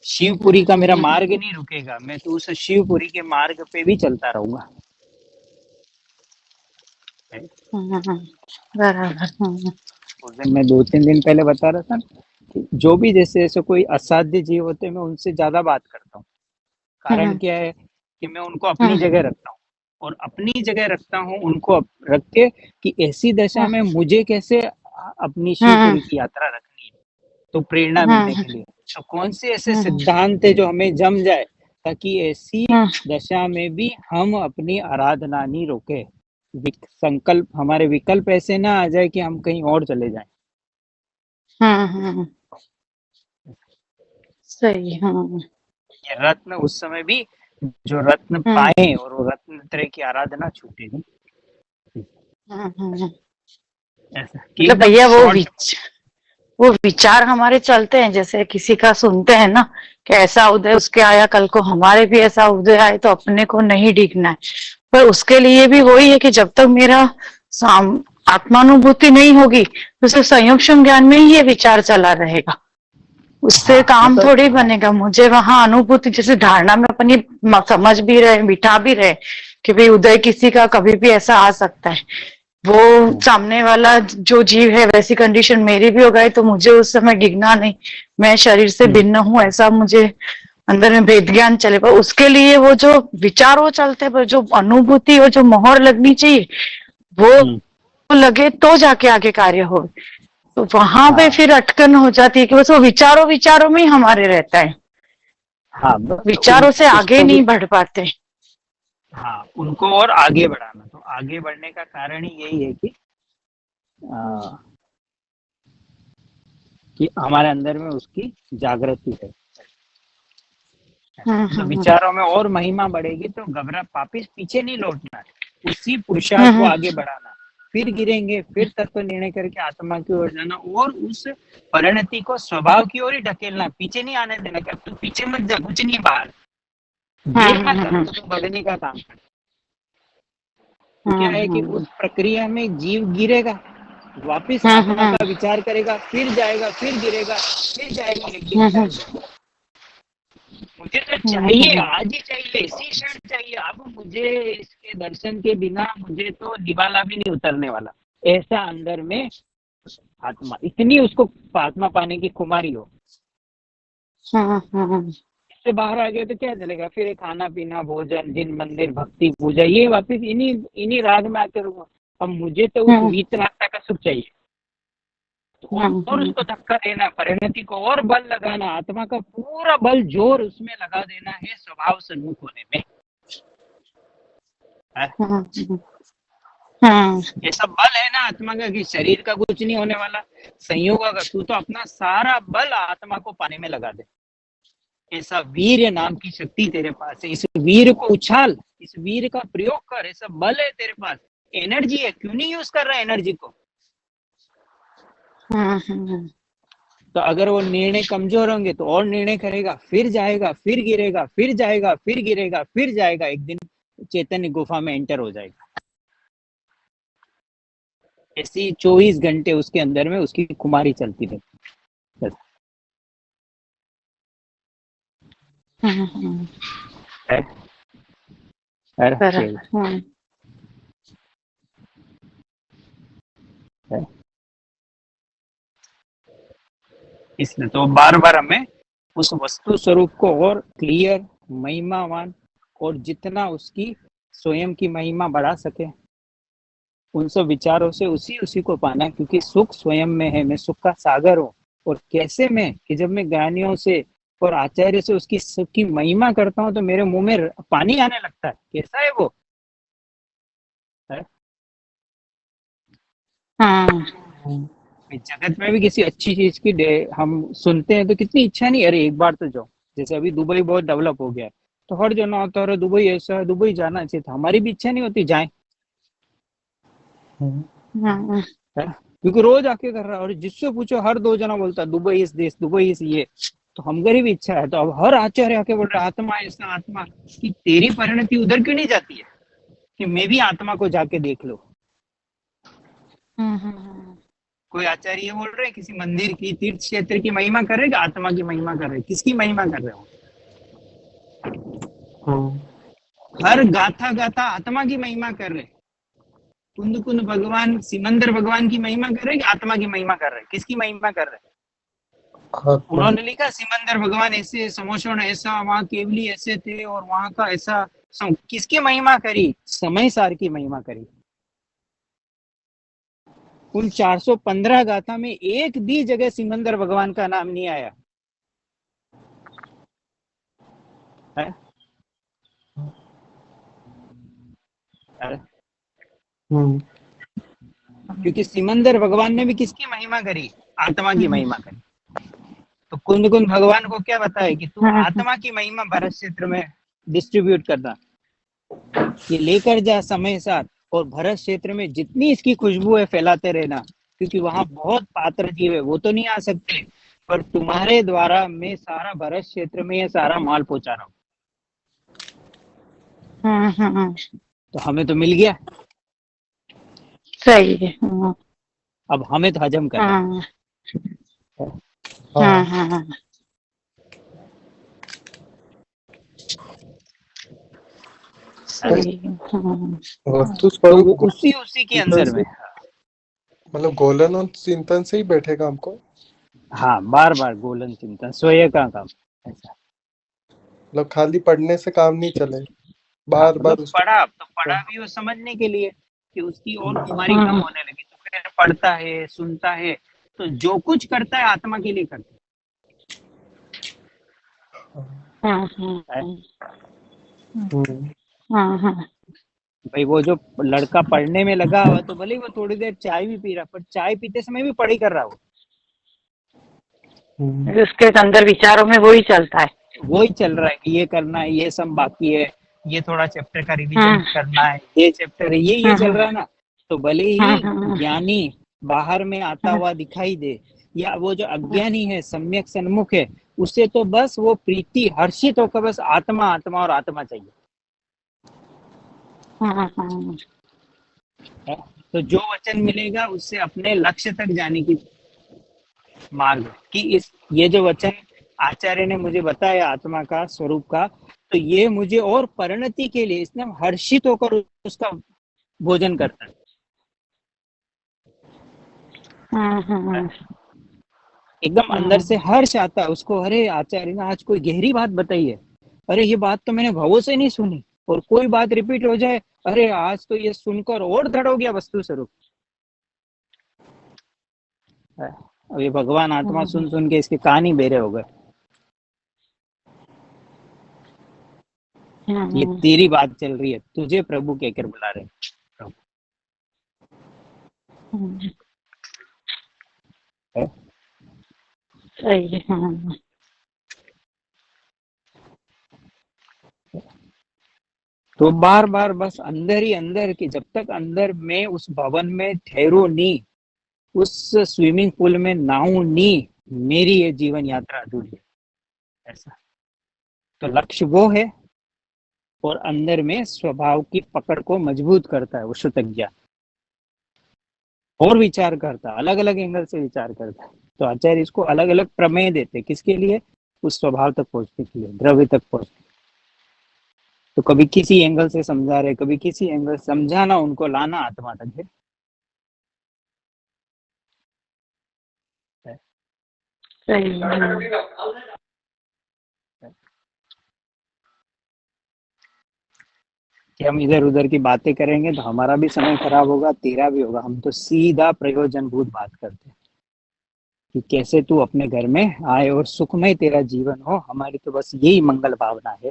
शिवपुरी का मेरा मार्ग नहीं रुकेगा, मैं तो उस शिवपुरी के मार्ग पे भी चलता रहूंगा। उस दिन मैं 2-3 दिन पहले बता रहा था कि जो भी जैसे कोई असाध्य जीव होते हैं, मैं उनसे ज्यादा बात करता हूँ। कारण क्या है कि मैं उनको अपनी जगह रखता हूँ। और अपनी जगह रखता हूँ उनको रख के कि ऐसी दशा में मुझे कैसे अपनी शिवपुरी की यात्रा रखनी है, तो प्रेरणा मिलने के लिए। तो कौन से ऐसे सिद्धांत है जो हमें जम जाए ताकि ऐसी दशा में भी हम अपनी आराधना नहीं रोके, संकल्प हमारे विकल्प ऐसे ना आ जाए कि हम कहीं और चले जाएं। सही। ये रत्न उस समय भी जो रत्न पाए और वो रत्न तरह की आराधना छूटे नहीं। ऐसा कि मतलब एकदम भैया short- वो विचार हमारे चलते हैं, जैसे किसी का सुनते हैं ना कि ऐसा उदय उसके आया, कल को हमारे भी ऐसा उदय आए, तो अपने को नहीं डिगना है। पर उसके लिए भी वही है कि जब तक मेरा आत्मानुभूति नहीं होगी तो सिर्फ संयोग ज्ञान में ही ये विचार चला रहेगा, उससे काम मतलब थोड़ी बनेगा। मुझे वहां अनुभूति, जैसे धारणा में अपनी समझ भी रहे, बिठा भी रहे कि भाई उदय किसी का कभी भी ऐसा आ सकता है, वो सामने वाला जो जीव है वैसी कंडीशन मेरी भी हो गई, तो मुझे उस समय डिगना नहीं, मैं शरीर से भिन्न हूँ, ऐसा मुझे अंदर में भेद ज्ञान चले। पर उसके लिए वो जो विचार वो चलते हैं, पर जो अनुभूति और जो मोहर लगनी चाहिए वो लगे तो जाके आगे कार्य हो। तो वहां पे फिर अटकन हो जाती है कि बस वो विचारों में ही हमारे रहता है, विचारों से आगे नहीं बढ़ पाते। हाँ, उनको और आगे बढ़ाना। तो आगे बढ़ने का कारण ही यही है कि हमारे अंदर में उसकी जागृति है। तो विचारों में और महिमा बढ़ेगी तो घबरा वापिस पीछे नहीं लौटना है, उसी पुरुषार्थ को आगे बढ़ाना। फिर गिरेंगे, फिर तत्व निर्णय करके आत्मा की ओर जाना और उस परिणति को स्वभाव की ओर ही ढकेलना, पीछे नहीं आने देना। क्या तू पीछे मत जा, कुछ नहीं बाहर देर मत कर, तू बढ़ने का काम कर। तो क्या है कि उस प्रक्रिया में जीव गिरेगा, वापिस आत्मा का विचार करेगा, फिर जाएगा, फिर गिरेगा, फिर जाएगा, एक दिन मुझे तो चाहिए, आज ही चाहिए, इसी क्षण चाहिए। अब मुझे इसके दर्शन के बिना मुझे तो निवाला भी नहीं उतरने वाला, ऐसा अंदर में आत्मा, इतनी उसको आत्मा पाने की खुमारी हो। इससे बाहर आ गए तो क्या चलेगा? फिर खाना पीना, भोजन, जिन मंदिर, भक्ति, पूजा, ये वापिस इन्हीं राग में आते रहो। अब मुझे तो उस वीतरागता का सुख चाहिए, और उसको धक्का देना, परिणति को और बल लगाना, आत्मा का पूरा बल जोर उसमें लगा देना है स्वभाव सन्मुख होने में। ये सब बल है ना आत्मा का, कि शरीर का कुछ नहीं होने वाला, संयोग का तू तो अपना सारा बल आत्मा को पाने में लगा दे। ऐसा वीर नाम की शक्ति तेरे पास है, इस वीर को उछाल, इस वीर का प्रयोग कर, ऐसा बल है तेरे पास, एनर्जी है, क्यों नहीं यूज कर रहा है एनर्जी को? तो अगर वो निर्णय कमजोर होंगे तो और निर्णय करेगा, फिर जाएगा, फिर गिरेगा, फिर जाएगा, फिर गिरेगा, फिर जाएगा, एक दिन चैतन्य गुफा में एंटर हो जाएगा। ऐसी 24 घंटे उसके अंदर में उसकी कुमारी चलती रहती है। इसलिए तो बार बार हमें उस वस्तु स्वरूप को और क्लियर, महिमावान, और जितना उसकी स्वयं की महिमा बढ़ा सके उन सब विचारों से उसी को पाना, क्योंकि सुख स्वयं में है। मैं सुख का सागर हूँ। और कैसे मैं, कि जब मैं ज्ञानियों से और आचार्य से उसकी सुख की महिमा करता हूँ तो मेरे मुंह में पानी आने लगता है। कैसा है वो है? जगत में भी किसी अच्छी चीज की हम सुनते हैं तो कितनी इच्छा नहीं, अरे एक बार तो जाओ। जैसे अभी दुबई बहुत डेवलप हो गया है तो हर जो ना होता है दुबई ऐसा है, दुबई जाना चाहिए था, हमारी भी इच्छा नहीं होती जाए, क्योंकि रोज आके कर रहा है। और जिससे पूछो हर 2 जना बोलता है दुबई इस देश, दुबई इस ये। तो हम गरीब इच्छा है, तो अब हर आचार्य आके बोल रहे आत्मा ऐसा, आत्मा की तेरी परिणति उधर क्यों नहीं जाती है कि मैं भी आत्मा को जाके देख लो। कोई आचार्य ये बोल रहे हैं किसी मंदिर की, तीर्थ क्षेत्र की महिमा कर रहे, आत्मा की महिमा कर रहे, किसकी महिमा कर रहे हो? हर गाथा गाथा आत्मा की महिमा कर रहे। कुंद कुंद भगवान, सिमंदर भगवान की महिमा कर रहे, आत्मा की महिमा कर रहे? किसकी महिमा कर रहे? उन्होंने लिखा सिमंदर भगवान ऐसे, समोषण ऐसा, वहाँ केवली ऐसे थे और वहाँ का ऐसा किसकी महिमा करी? समय सार की महिमा करी। उन 415 गाथा में एक भी जगह सिमंदर भगवान का नाम नहीं आया है? क्योंकि सिमंदर भगवान ने भी किसकी महिमा करी? आत्मा की महिमा करी। तो कुंद कुंद भगवान को क्या बताया कि तू आत्मा की महिमा भरत क्षेत्र में डिस्ट्रीब्यूट करना, ये लेकर जा समय साथ, और भरत क्षेत्र में जितनी इसकी खुशबू है फैलाते रहना, क्योंकि वहां बहुत पात्र जीव है, वो तो नहीं आ सकते, पर तुम्हारे द्वारा मैं सारा भरत क्षेत्र में ये सारा माल पहुंचा रहा हूँ। तो हमें तो मिल गया, सही है। अब हमें तो हजम करना है। सही है। वस्तु तो स्वरूप वो उसी के अंदर में, मतलब गोलन और चिंतन से ही बैठेगा हमको। हाँ, बार बार गोलन चिंतन स्वयं का काम ऐसा। मतलब खाली पढ़ने से काम नहीं चले, बार हाँ, बार मतलब पढ़ा भी वो समझने के लिए कि उसकी और कुमारी कम होने लगी, तो फिर पढ़ता है, सुनता है, तो जो कुछ करता है आत्मा के लिए करता है। भाई वो जो लड़का पढ़ने में लगा हुआ, तो भले ही वो थोड़ी देर चाय भी पी रहा, पर चाय पीते समय भी पढ़ाई कर रहा हो, उसके अंदर विचारों में वही चलता है, वही चल रहा है कि ये करना है, ये सब बाकी है, ये थोड़ा चैप्टर का रिवीजन करना है, ये चैप्टर है, ये चल रहा है ना। तो भले ही ज्ञानी बाहर में आता हुआ दिखाई दे, या वो जो अज्ञानी है सम्यक सन्मुख है, उसे तो बस वो प्रीति हर्षित होकर बस आत्मा आत्मा और आत्मा चाहिए। तो जो वचन मिलेगा उससे अपने लक्ष्य तक जाने की मार्ग, कि इस ये जो वचन आचार्य ने मुझे बताया आत्मा का स्वरूप का, तो ये मुझे और परिणति के लिए, इसने हर्षित होकर उसका भोजन करता है। एकदम अंदर से हर्ष आता है उसको, अरे आचार्य ने आज कोई गहरी बात बताई है, अरे ये बात तो मैंने भावों से नहीं सुनी, और कोई बात रिपीट हो जाए, अरे आज तो ये सुनकर और दृढ़ हो गया वस्तु स्वरूप। अब ये भगवान आत्मा सुन सुन के इसके कान ही बेरे हो गए। ये तेरी बात चल रही है, तुझे प्रभु कहकर बुला रहे हैं। सही है। तो बार बार बस अंदर ही अंदर की, जब तक अंदर में उस भवन में ठहरू नहीं, उस स्विमिंग पूल में नहाऊं नहीं, मेरी ये जीवन यात्रा अधूरी है। ऐसा तो लक्ष्य वो है, और अंदर में स्वभाव की पकड़ को मजबूत करता है वो शुद्ध ज्ञान, और विचार करता है, अलग अलग एंगल से विचार करता है। तो आचार्य इसको अलग अलग प्रमेय देते, किसके लिए? उस स्वभाव तक पहुंचने के लिए, द्रव्य तक पहुंचने। तो कभी किसी एंगल से समझा रहे, कभी किसी एंगल समझाना, उनको लाना आत्मा तक है। सही है। कि हम इधर उधर की बातें करेंगे तो हमारा भी समय खराब होगा, तेरा भी होगा। हम तो सीधा प्रयोजनभूत बात करते हैं कि कैसे तू अपने घर में आए और सुखमय तेरा जीवन हो। हमारी तो बस यही मंगल भावना है।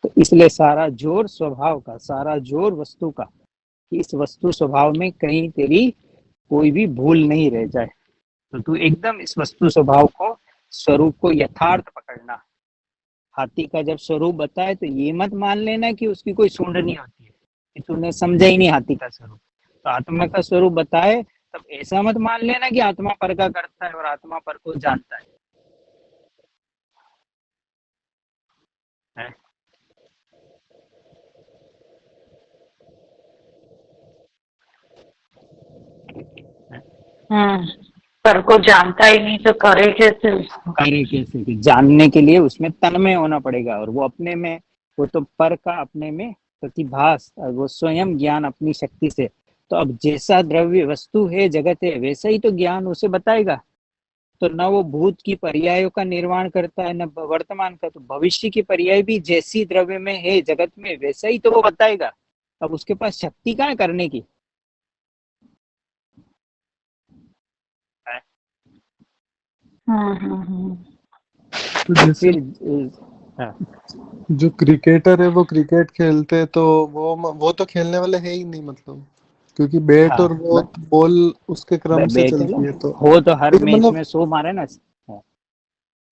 तो इसलिए सारा जोर स्वभाव का, सारा जोर वस्तु का, कि इस वस्तु स्वभाव में कहीं तेरी कोई भी भूल नहीं रह जाए। तो तू एकदम इस वस्तु स्वभाव को, स्वरूप को यथार्थ पकड़ना। हाथी का जब स्वरूप बताए तो ये मत मान लेना कि उसकी कोई सूंड नहीं होती है, कि तूने समझा ही नहीं हाथी का स्वरूप। तो आत्मा का स्वरूप बताए तब ऐसा मत मान लेना कि आत्मा पर का करता है और आत्मा पर को जानता है। पर को जानता ही नहीं तो करे कैसे? कि जानने के लिए उसमें तन्मय होना पड़ेगा, और वो अपने में, वो तो पर का अपने में प्रतिभास, और वो स्वयं ज्ञान अपनी शक्ति से। तो अब जैसा द्रव्य वस्तु है, जगत है, वैसा ही तो ज्ञान उसे बताएगा। तो न वो भूत की पर्यायों का निर्माण करता है, न वर्तमान का। तो भविष्य की पर्याय भी जैसी द्रव्य में है जगत में, वैसा ही तो वो बताएगा। अब उसके पास शक्ति कहाँ है करने की? तो जैसे फिर हाँ, जो क्रिकेटर है वो क्रिकेट खेलते हैं तो वो तो खेलने वाले है ही नहीं, मतलब क्योंकि बैट और वो बॉल उसके क्रम से बैट चलती है। तो हो तो हर फिर मैच मतलब में 100 मारे ना। हाँ,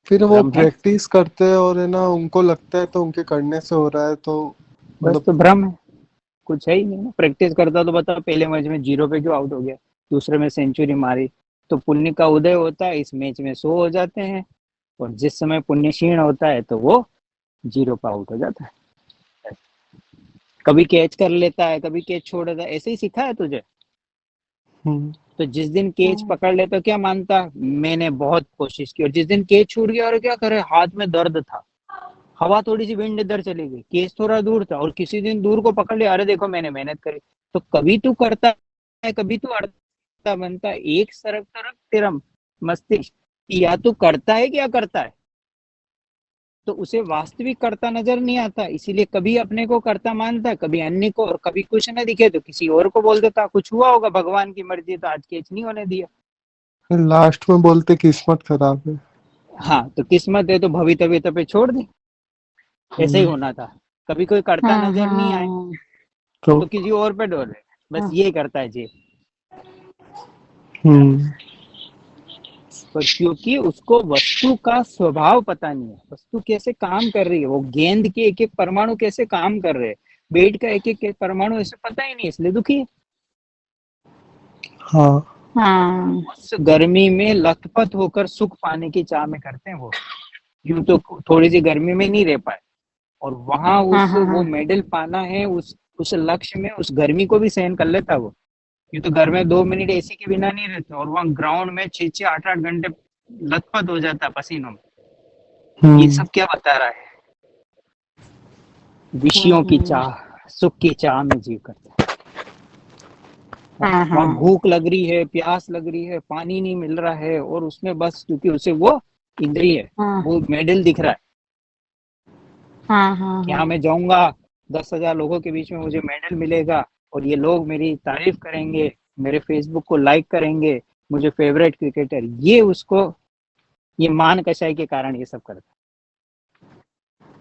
फिर वो भ्रम है, प्रैक्टिस करते हैं और है ना, उनको लगता है तो उनके करने से हो रहा है, तो बस मतलब तो भ्रम है, कुछ है ही नहीं ना। प्रैक्टिस करता तो बता पहले मैच में 0 पे क्यों आउट हो गया, दूसरे में सेंचुरी मारी। तो पुण्य का उदय होता है, इस मैच में 100 हो जाते हैं, और जिस समय पुण्य क्षीण होता है तो वो 0 पे आउट हो जाता है। कभी कैच कर लेता है, कभी कैच छोड़ देता है, ऐसे ही सीखा है तुझे। तो जिस दिन कैच पकड़ ले तो क्या मानता, मैंने बहुत कोशिश की, और जिस दिन कैच छूट गया और क्या करे, हाथ में दर्द था, हवा थोड़ी सी विंड इधर चली गई, कैच थोड़ा दूर था, और किसी दिन दूर को पकड़ लिया, अरे देखो मैंने मेहनत करी। तो कभी तू करता है, कभी तू अड़ता बनता है। एक तरफ तेरा मस्तिष्क या तू करता है क्या करता है, तो उसे वास्तविक कर्ता नजर नहीं आता, इसीलिए कभी अपने को कर्ता मानता है, कभी अन्य को, और कभी कुछ न दिखे तो किसी और को बोल देता कुछ हुआ होगा, भगवान की मर्जी, तो आज कैच नहीं होने दिया। लास्ट में बोलते किस्मत खराब है। हाँ, तो किस्मत है तो भवितव्यता पे छोड़ दे, ऐसे ही होना था। कभी कोई करता नजर नहीं आए तो किसी और पे डोले, बस ये करता है जी। पर क्योंकि उसको वस्तु का स्वभाव पता नहीं है, वस्तु कैसे काम कर रही है, वो गेंद के एक एक परमाणु कैसे काम कर रहे हैं, बेड का एक एक परमाणु ऐसे पता ही नहीं, इसलिए दुखी है। उस गर्मी में लथपथ होकर सुख पाने की चाह में करते हैं वो, यूं तो थोड़ी सी गर्मी में नहीं रह पाए, और वहां वो मेडल पाना है, उस लक्ष्य में उस गर्मी को भी सहन कर लेता वो। ये तो घर में 2 मिनट एसी के बिना नहीं रहते, और वहाँ ग्राउंड में 6-6 8-8 घंटे लथपथ हो जाता पसीनों में। ये सब क्या बता रहा है, विषयों की चाह, सुख की चाह में जीव करता है। वहाँ भूख लग रही है, प्यास लग रही है, पानी नहीं मिल रहा है, और उसमें बस क्योंकि उसे वो इंद्रिय है, वो मेडल दिख रहा है। यहाँ मैं जाऊंगा 10,000 लोगों के बीच में, मुझे मेडल मिलेगा, और ये लोग मेरी तारीफ करेंगे, मेरे फेसबुक को लाइक करेंगे, मुझे फेवरेट क्रिकेटर, ये उसको, ये मान कसाई के कारण ये सब करता है।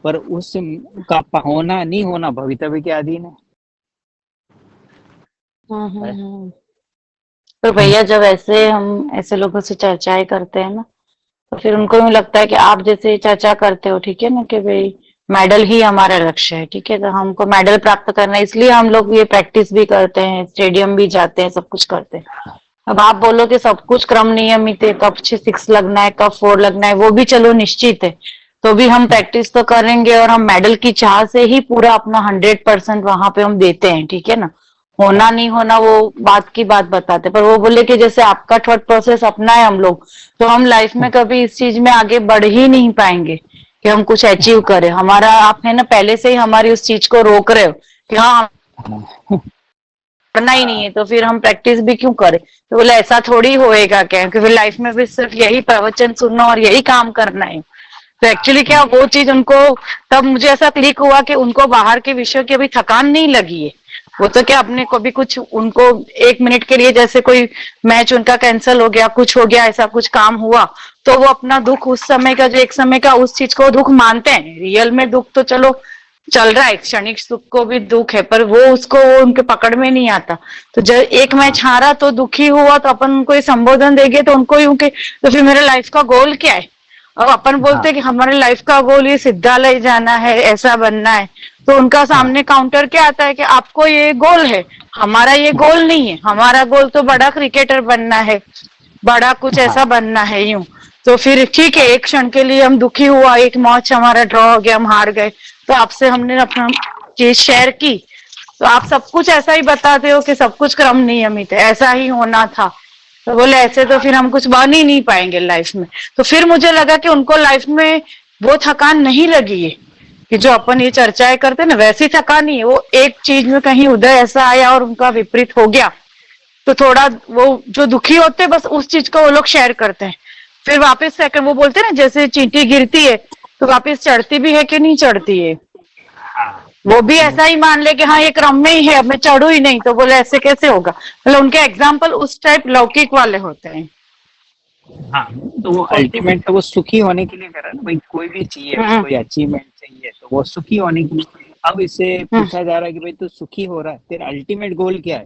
पर उस का होना नहीं होना भवितव्य के अधीन है। तो भैया जब ऐसे हम ऐसे लोगों से चर्चाएं करते हैं ना, तो फिर उनको भी लगता है कि आप जैसे चर्चा करते हो, ठीक है ना, कि भाई मेडल ही हमारा लक्ष्य है, ठीक है, तो हमको मेडल प्राप्त करना है, इसलिए हम लोग ये प्रैक्टिस भी करते हैं, स्टेडियम भी जाते हैं, सब कुछ करते हैं। अब आप बोलो कि सब कुछ क्रम नियमित है, कब 6 लगना है, कब 4 लगना है, वो भी चलो निश्चित है, तो भी हम प्रैक्टिस तो करेंगे, और हम मेडल की चाह से ही पूरा अपना 100% वहां पे हम देते हैं, ठीक है ना। होना नहीं होना वो बात की बात बताते, पर वो बोले कि जैसे आपका थॉट प्रोसेस अपना है हम लोग, तो हम लाइफ में कभी इस चीज में आगे बढ़ ही नहीं पाएंगे कि हम कुछ अचीव करें। हमारा आप है ना, पहले से ही हमारी उस चीज को रोक रहे हो कि हाँ करना ही नहीं है, तो फिर हम प्रैक्टिस भी क्यों करें। तो बोले ऐसा थोड़ी होएगा क्या, क्योंकि लाइफ में भी सिर्फ यही प्रवचन सुनना और यही काम करना है। तो एक्चुअली क्या वो चीज उनको, तब मुझे ऐसा क्लिक हुआ कि उनको बाहर के विषयों की अभी थकान नहीं लगी है। वो तो क्या अपने को भी कुछ, उनको 1 मिनट के लिए जैसे कोई मैच उनका कैंसिल हो गया, कुछ हो गया, ऐसा कुछ काम हुआ, तो वो अपना दुख उस समय का, जो एक समय का उस चीज को दुख मानते हैं। रियल में दुख तो चलो चल रहा है, क्षणिक सुख को भी दुख है, पर वो उसको वो उनके पकड़ में नहीं आता। तो जब एक मैच हारा तो दुखी हुआ, तो अपन उनको ये संबोधन देंगे तो उनको यूं के, तो फिर मेरे लाइफ का गोल क्या है। और अपन बोलते हैं कि हमारे लाइफ का गोल ये सिद्धालय जाना है, ऐसा बनना है, तो उनका सामने काउंटर क्या आता है कि आपको ये गोल है, हमारा ये गोल नहीं है, हमारा गोल तो बड़ा क्रिकेटर बनना है, बड़ा कुछ ऐसा बनना है यूं। तो फिर ठीक है, एक क्षण के लिए हम दुखी हुआ, एक मैच हमारा ड्रॉ हो गया, हम हार गए, तो आपसे हमने अपना चीज शेयर की, तो आप सब कुछ ऐसा ही बताते हो कि सब कुछ क्रम नियमित है, ऐसा ही होना था। तो बोले ऐसे तो फिर हम कुछ बन ही नहीं पाएंगे लाइफ में। तो फिर मुझे लगा कि उनको लाइफ में वो थकान नहीं लगी है कि जो अपन ये चर्चाएं करते हैं ना, वैसी थकान नहीं है। वो एक चीज में कहीं उदय ऐसा आया और उनका विपरीत हो गया, तो थोड़ा वो जो दुखी होते हैं बस उस चीज को वो लोग शेयर करते हैं। फिर वापस सेकंड वो बोलते हैं ना, जैसे चींटी गिरती है तो वापस चढ़ती भी है कि नहीं चढ़ती है, हाँ, वो भी ऐसा ही मान ले कि हाँ ये क्रम में ही है, अब मैं चढ़ू ही नहीं, तो बोले ऐसे कैसे होगा। मतलब उनके एग्जाम्पल उस टाइप लौकिक वाले होते हैं। हाँ, तो वो अल्टीमेट तो वो सुखी होने के लिए कर रहा है ना भाई, कोई भी चाहिए कोई अचीवमेंट चाहिए तो वो सुखी होने के लिए। अब इससे पूछा जा रहा है कि भाई तू सुखी हो रहा है, तेरा अल्टीमेट गोल क्या है?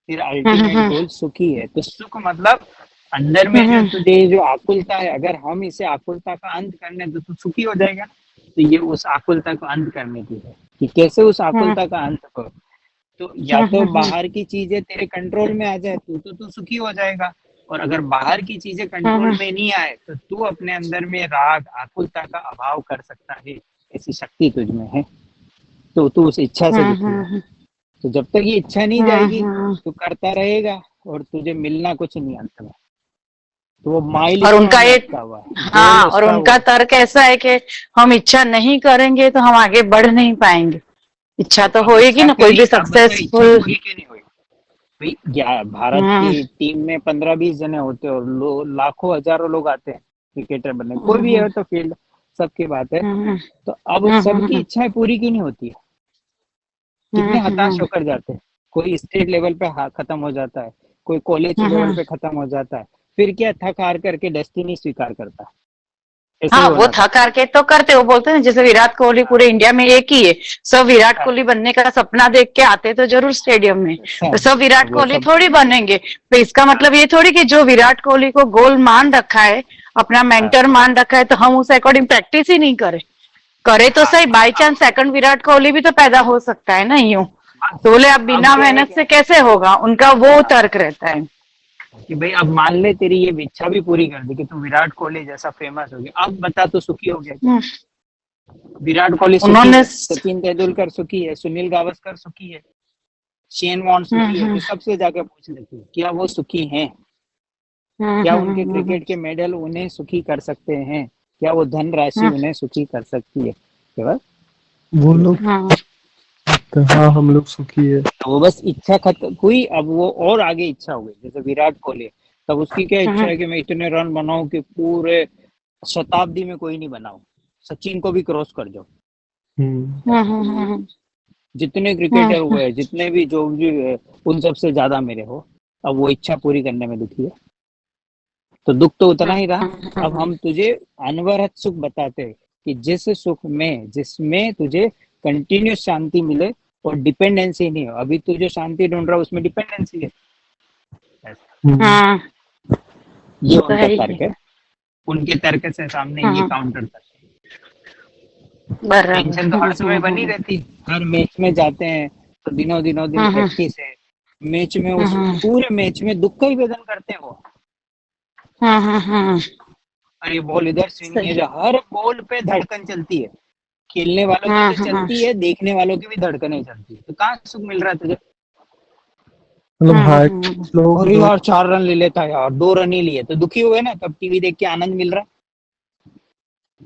तेरा अल्टीमेट गोल सुखी है, तो सुख मतलब अंदर में जो तुझे जो आकुलता है, अगर हम इसे आकुलता का अंत करने तो तू सुखी हो जाएगा। तो ये उस आकुलता को अंत करने की है कि कैसे उस आकुलता का अंत हो। तो या तो बाहर की चीजें तेरे कंट्रोल में आ जाए तो तू सुखी हो जाएगा, और अगर बाहर की चीजें कंट्रोल में नहीं आए तो तू अपने अंदर में राग आकुलता का अभाव कर सकता है, ऐसी शक्ति तुझ में है। तो तू उस इच्छा से दुखी है। तो जब तक ये इच्छा नहीं जाएगी तो करता रहेगा और तुझे मिलना कुछ नहीं अंत में। तो वो माइल और उनका एक, हुआ है, हाँ, और उनका तर्क ऐसा है कि हम इच्छा नहीं करेंगे तो हम आगे बढ़ नहीं पाएंगे। इच्छा तो होएगी ना, कोई भी सक्सेसफुल। भारत की टीम में 15-20 जने होते हैं और लाखों हजारों लोग आते हैं क्रिकेटर बनने, कोई भी है तो फील्ड सबकी बात है। तो अब सबकी इच्छाएं पूरी क्यों नहीं होती है? कितने हताश होकर जाते हैं। कोई स्टेट लेवल पे खत्म हो जाता है, कोई कॉलेज लेवल पे खत्म हो जाता है, फिर क्या थक हार करके डेस्टिनी स्वीकार करता है। हाँ, वो थक हार के तो करते, वो बोलते हैं जैसे विराट कोहली पूरे इंडिया में एक ही है, सब विराट कोहली बनने का सपना देख के आते तो जरूर स्टेडियम में, तो सब विराट कोहली थोड़ी बनेंगे। तो इसका मतलब ये थोड़ी कि जो विराट कोहली को गोल मान रखा है, अपना मेंटर मान रखा है, तो हम उस अकॉर्डिंग प्रैक्टिस ही नहीं करे तो सही, by chance second Virat Kohli भी तो पैदा हो सकता है ना यूं। तो बोले अब बिना मेहनत से कैसे होगा, उनका वो तर्क रहता है कि भाई अब मान ले तेरी ये इच्छा भी पूरी कर दी कि तू विराट कोहली जैसा फेमस हो गया, अब बता तू सुखी हो गया? विराट कोहली सुखी है, सचिन तेंदुलकर सुखी है, सुनील गावस्कर सुखी है, शेन वॉर्न सुखी है, तो सबसे जाके पूछ लेती है क्या वो सुखी हैं? क्या उनके क्रिकेट के मेडल उन्हें सुखी कर सकते हैं? क्या वो धन राशि उन्हें सुखी कर सकती है? केवल वो लोग हाँ, हम लोग सुखी है। तो वो बस इच्छा खत्म हुई, अब वो और आगे इच्छा हो गई। जैसे विराट कोहली, तब उसकी क्या इच्छा है कि मैं इतने रन बनाऊं कि पूरे शताब्दी में कोई नहीं बनाऊं, सचिन को भी क्रॉस कर जाओ। जितने क्रिकेटर हुए, जितने भी जो भी है, उन सबसे ज्यादा मेरे हो। अब वो इच्छा पूरी करने में दुखी है, तो दुख तो उतना ही रहा। अब हम तुझे अनवरत सुख बताते हैं कि जिस सुख में, जिसमें तुझे कंटिन्यूस शांति मिले और डिपेंडेंसी नहीं हो। अभी तू जो शांति ढूंढ रहा है उसमें डिपेंडेंसी है। ये उनका तर्क है, उनके तर्क से सामने ये काउंटर तर्क है। टेंशन तो हर समय बनी रहती, हर मैच में जाते हैं तो दिनों दिन प्रैक्टिस है, मैच में उस पूरे मैच में दुख का ही वेदन करते हैं वो। अरे बॉल इधर स्विंग है, जो हर बॉल पे धड़कन चलती है, खेलने वालों की तो चलती है, देखने वालों की भी धड़कनें चलती है। तो कहाँ सुख मिल रहा है तुझे? अरे यार 4 रन ले लेता यार, 2 रन ही लिए तो दुखी हुए ना, तब टीवी देख के आनंद मिल रहा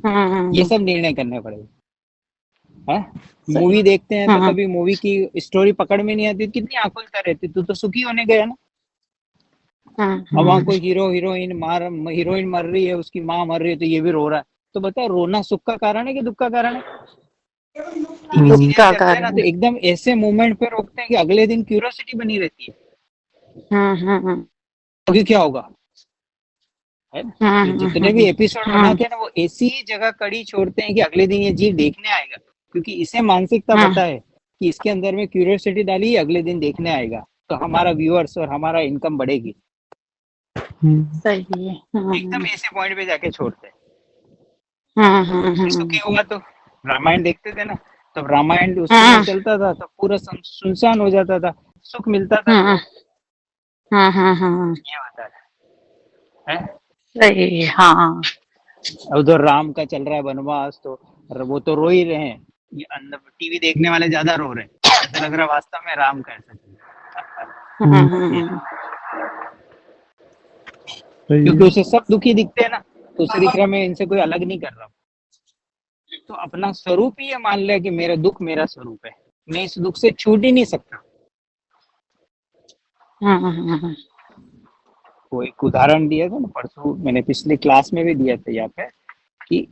है। ये सब निर्णय करने पड़ेगा। मूवी देखते हैं तो कभी मूवी की स्टोरी पकड़ में नहीं आती, कितनी आकुलता रहती। तू तो सुखी होने गया ना। अब वहाँ कोई हीरोइन मर रही है, उसकी माँ मर रही है, तो ये भी रो रहा है। तो बता, रोना सुख का कारण है कि दुख का कारण है? ना तो एकदम ऐसे मोमेंट पे रोकते हैं कि अगले दिन क्यूरियोसिटी बनी रहती है तो क्या होगा है। तो जितने भी एपिसोड बनाते हैं ना, वो ऐसी ही जगह कड़ी छोड़ते हैं कि अगले दिन ये जीव देखने आएगा, क्योंकि इसे मानसिकता पता है कि इसके अंदर में क्यूरियोसिटी डाली, अगले दिन देखने आएगा, तो हमारा व्यूअर्स और हमारा इनकम बढ़ेगी। सही है। एकदम ऐसे पॉइंट पे जाके छोड़ते हैं। सुखी हुआ तो रामायण देखते थे ना, तब रामायण उस समय चलता था तब पूरा सुनसान हो जाता था, सुख मिलता था। ये होता है। सही। हाँ, उधर राम का चल रहा है वनवास, तो वो तो रो ही रहे हैं, ये अंदर टीवी देखने वाले ज्यादा रो रहे हैं। ऐसा लग रहा है वास्तव में राम का ऐसा चल रहा है। क्योंकि उसे सब दुखी दिखते हैं ना, तो उसे दिख रहा मैं इनसे कोई अलग नहीं कर रहा हूँ। तो अपना स्वरूप ही ये मान लिया कि मेरा दुख मेरा स्वरूप है, मैं इस दुख से छूट ही नहीं सकता। वो एक उदाहरण दिया था ना परसों, मैंने पिछले क्लास में भी दिया था यहाँ पे, कि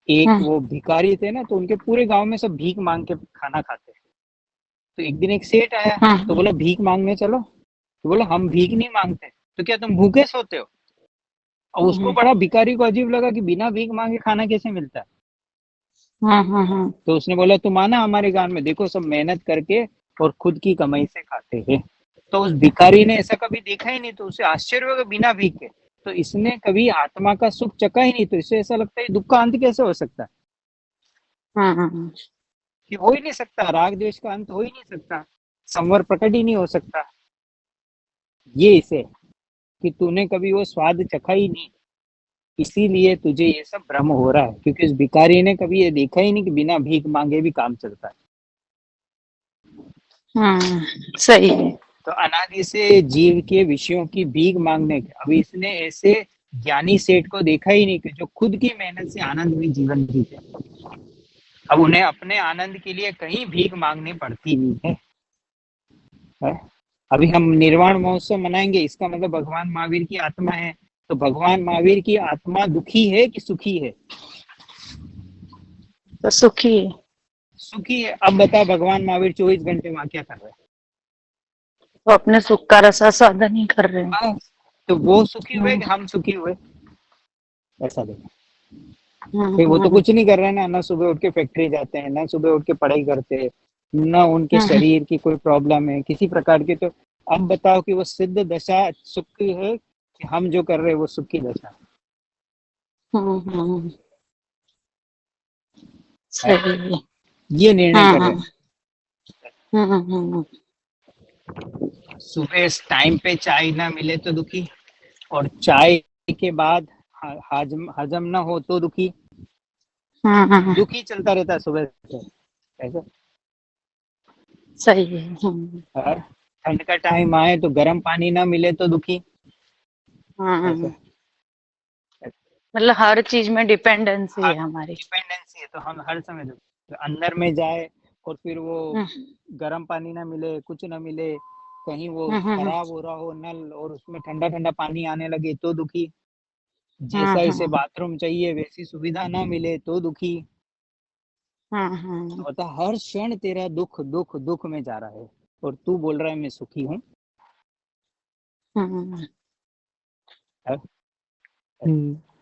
एक वो भिखारी थे ना, तो उनके पूरे गांव में सब भीख मांग के खाना खाते। तो एक दिन एक सेठ आया, तो बोला भीख मांगने चलो। तो बोला हम भीख नहीं मांगते। तो क्या तुम भूखे सोते हो? और उसको बड़ा भिखारी को अजीब लगा कि बिना भीख मांगे खाना कैसे मिलता है। तो उसने बोला तुम आना हमारे गांव में, देखो सब मेहनत करके और खुद की कमाई से खाते हैं। तो उस भिखारी ने ऐसा कभी देखा ही नहीं, तो उसे आश्चर्य होगा बिना भीख के। तो इसने कभी आत्मा का सुख चखा ही नहीं, तो इसे ऐसा लगता है दुख का अंत कैसे हो सकता है, कि हो ही नहीं सकता, राग द्वेष का अंत हो ही नहीं सकता, संवर प्रकट ही नहीं हो सकता। ये इसे कि तूने कभी वो स्वाद चखा ही नहीं, इसीलिए तुझे ये सब भ्रम हो रहा है, क्योंकि इस भिखारी ने कभी ये देखा ही नहीं कि बिना भीख मांगे भी काम चलता है। सही है। तो अनादि से जीव के विषयों की भीख मांगने के, अभी इसने ऐसे ज्ञानी सेठ को देखा ही नहीं कि जो खुद की मेहनत से आनंद में जीवन जीते। अब उन्हें अपने आनंद के लिए कहीं भीख मांगनी पड़ती नहीं है। अभी हम निर्वाण महोत्सव मनाएंगे, इसका मतलब भगवान महावीर की आत्मा है। तो भगवान महावीर की आत्मा दुखी है कि सुखी है? तो सुखी है। सुखी है। अब बता भगवान महावीर 24 घंटे वहां क्या कर रहे हैं? वो अपने सुख का रसास्वादन ही कर रहे हैं। तो वो सुखी हुए कि हम सुखी हुए? ऐसा देखो, वो तो कुछ नहीं कर रहे हैं ना सुबह उठ के फैक्ट्री जाते हैं, ना सुबह उठ के पढ़ाई करते हैं, ना उनके शरीर की कोई प्रॉब्लम है किसी प्रकार की। तो अब बताओ कि वो सिद्ध दशा सुख है कि हम जो कर रहे हैं वो सुख की दशा? सही। ये निर्णय कर रहे हैं। सुबह टाइम पे चाय ना मिले तो दुखी, और चाय के बाद हजम ना हो तो दुखी। दुखी चलता रहता है सुबह से, ऐसा। सही है। ठंड का टाइम आए तो गर्म पानी ना मिले तो दुखी। मतलब हर चीज में डिपेंडेंसी है हमारी। डिपेंडेंसी है, तो हम हर समय तो अंदर में जाए और फिर वो गर्म पानी ना मिले, कुछ ना मिले, कहीं वो खराब हो रहा हो नल और उसमें ठंडा ठंडा पानी आने लगे तो दुखी। जैसा इसे बाथरूम चाहिए वैसी सुविधा ना मिले तो दुखी। तो बता, हर क्षण तेरा दुख दुख दुख में जा रहा है और तू बोल रहा है मैं सुखी हूँ।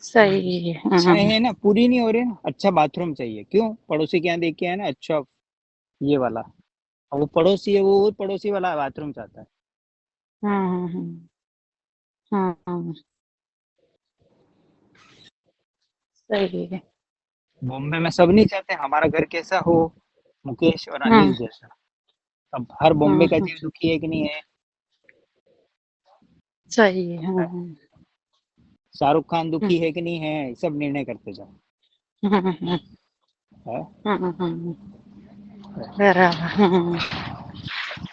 सही है ना, पूरी नहीं हो रही ना। अच्छा बाथरूम चाहिए, क्यों? पड़ोसी के यहाँ देख के है ना, अच्छा ये वाला, वो पड़ोसी है, वो पड़ोसी वाला बाथरूम चाहता है। सही है। बॉम्बे में सब नहीं चाहते हमारा घर कैसा हो, मुकेश और अनिल जैसा। अब हर बॉम्बे का जीव दुखी है कि नहीं है? सही है। शाहरुख खान दुखी है कि नहीं है? सब निर्णय करते जाओ।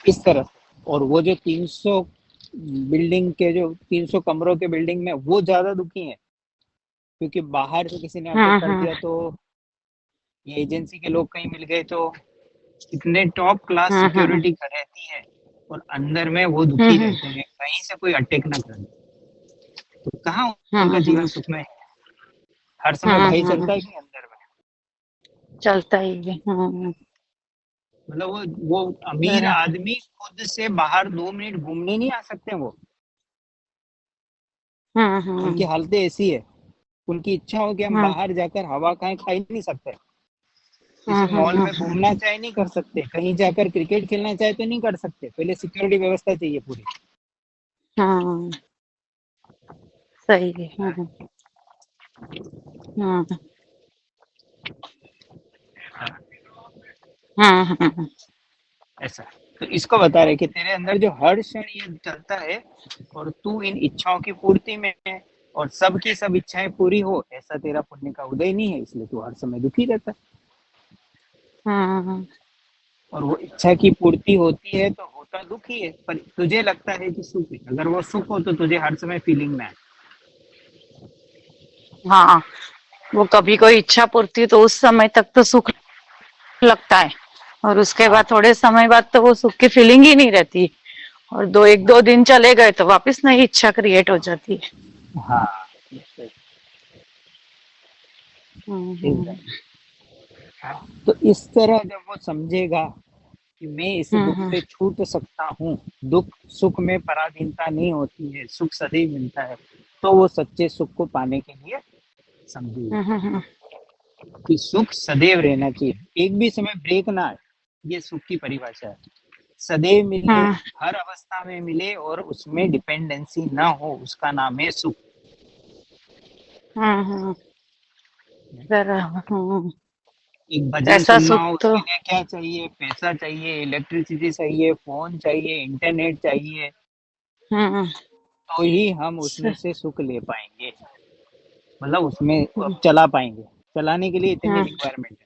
इस तरह। और वो जो 300 बिल्डिंग के, जो 300 कमरों के बिल्डिंग में, वो ज्यादा दुखी है, क्योंकि बाहर से किसी ने अटैक कर दिया, तो ये एजेंसी के लोग कहीं मिल गए, तो इतने टॉप क्लास सिक्योरिटी रहती है और अंदर में वो दुखी रहते हैं, कहीं से कोई अटैक ना करे। तो कहाँ उनका जीवन सुख में है? हर समय भय चलता है कि अंदर में चलता ही है। मतलब वो अमीर आदमी खुद से बाहर 2 मिनट घूमने नहीं आ सकते। वो उनकी हालतें ऐसी है, उनकी इच्छा हो कि हम बाहर जाकर हवा खाएं, खा ही नहीं सकते। किसी मॉल में घूमना चाहे नहीं कर सकते, कहीं जाकर क्रिकेट खेलना चाहे तो नहीं कर सकते, पहले सिक्योरिटी व्यवस्था चाहिए पूरी। सही है। ऐसा। तो इसको बता रहे कि तेरे अंदर जो हर क्षण ये चलता है और तू इन इच्छाओं की पूर्ति में है और सबकी सब इच्छाएं पूरी हो, ऐसा तेरा पुण्य का उदय नहीं है, इसलिए तू हर समय दुखी रहता है। और वो इच्छा की पूर्ति होती है तो होता दुख ही है, पर तुझे लगता है कि सुख है। अगर वो सुख हो तो तुझे हर समय फीलिंग में है। हाँ, वो कभी कोई इच्छा पूर्ति तो उस समय तक तो सुख लगता है, और उसके बाद थोड़े समय बाद तो वो सुख की फीलिंग ही नहीं रहती, और एक दो दिन चले गए तो वापस नई इच्छा क्रिएट हो जाती है। हाँ हम्म तो इस तरह जब वो समझेगा कि मैं इस दुख हम्म से छूट सकता हूँ, दुख सुख में पराधीनता नहीं होती है, सुख सदैव मिलता है, तो वो सच्चे सुख को पाने के लिए समझेगा हम्म कि सुख सदैव रहना चाहिए, एक भी समय ब्रेक ना आए। ये सुख की परिभाषा है। सदैव मिले, हम्म हर अवस्था में मिले और उसमें डिपेंडेंसी ना हो, उसका नाम है सुख। हम्म बराबर। एक भजन ऐसा सुनना सुख हो तो उसके लिए क्या चाहिए? पैसा चाहिए, इलेक्ट्रिसिटी चाहिए, फोन चाहिए, इंटरनेट चाहिए, हम्म तो ही हम उसमें से सुख ले पाएंगे, मतलब उसमें चला पाएंगे। चलाने के लिए इतनी हम्म रिक्वायरमेंट है।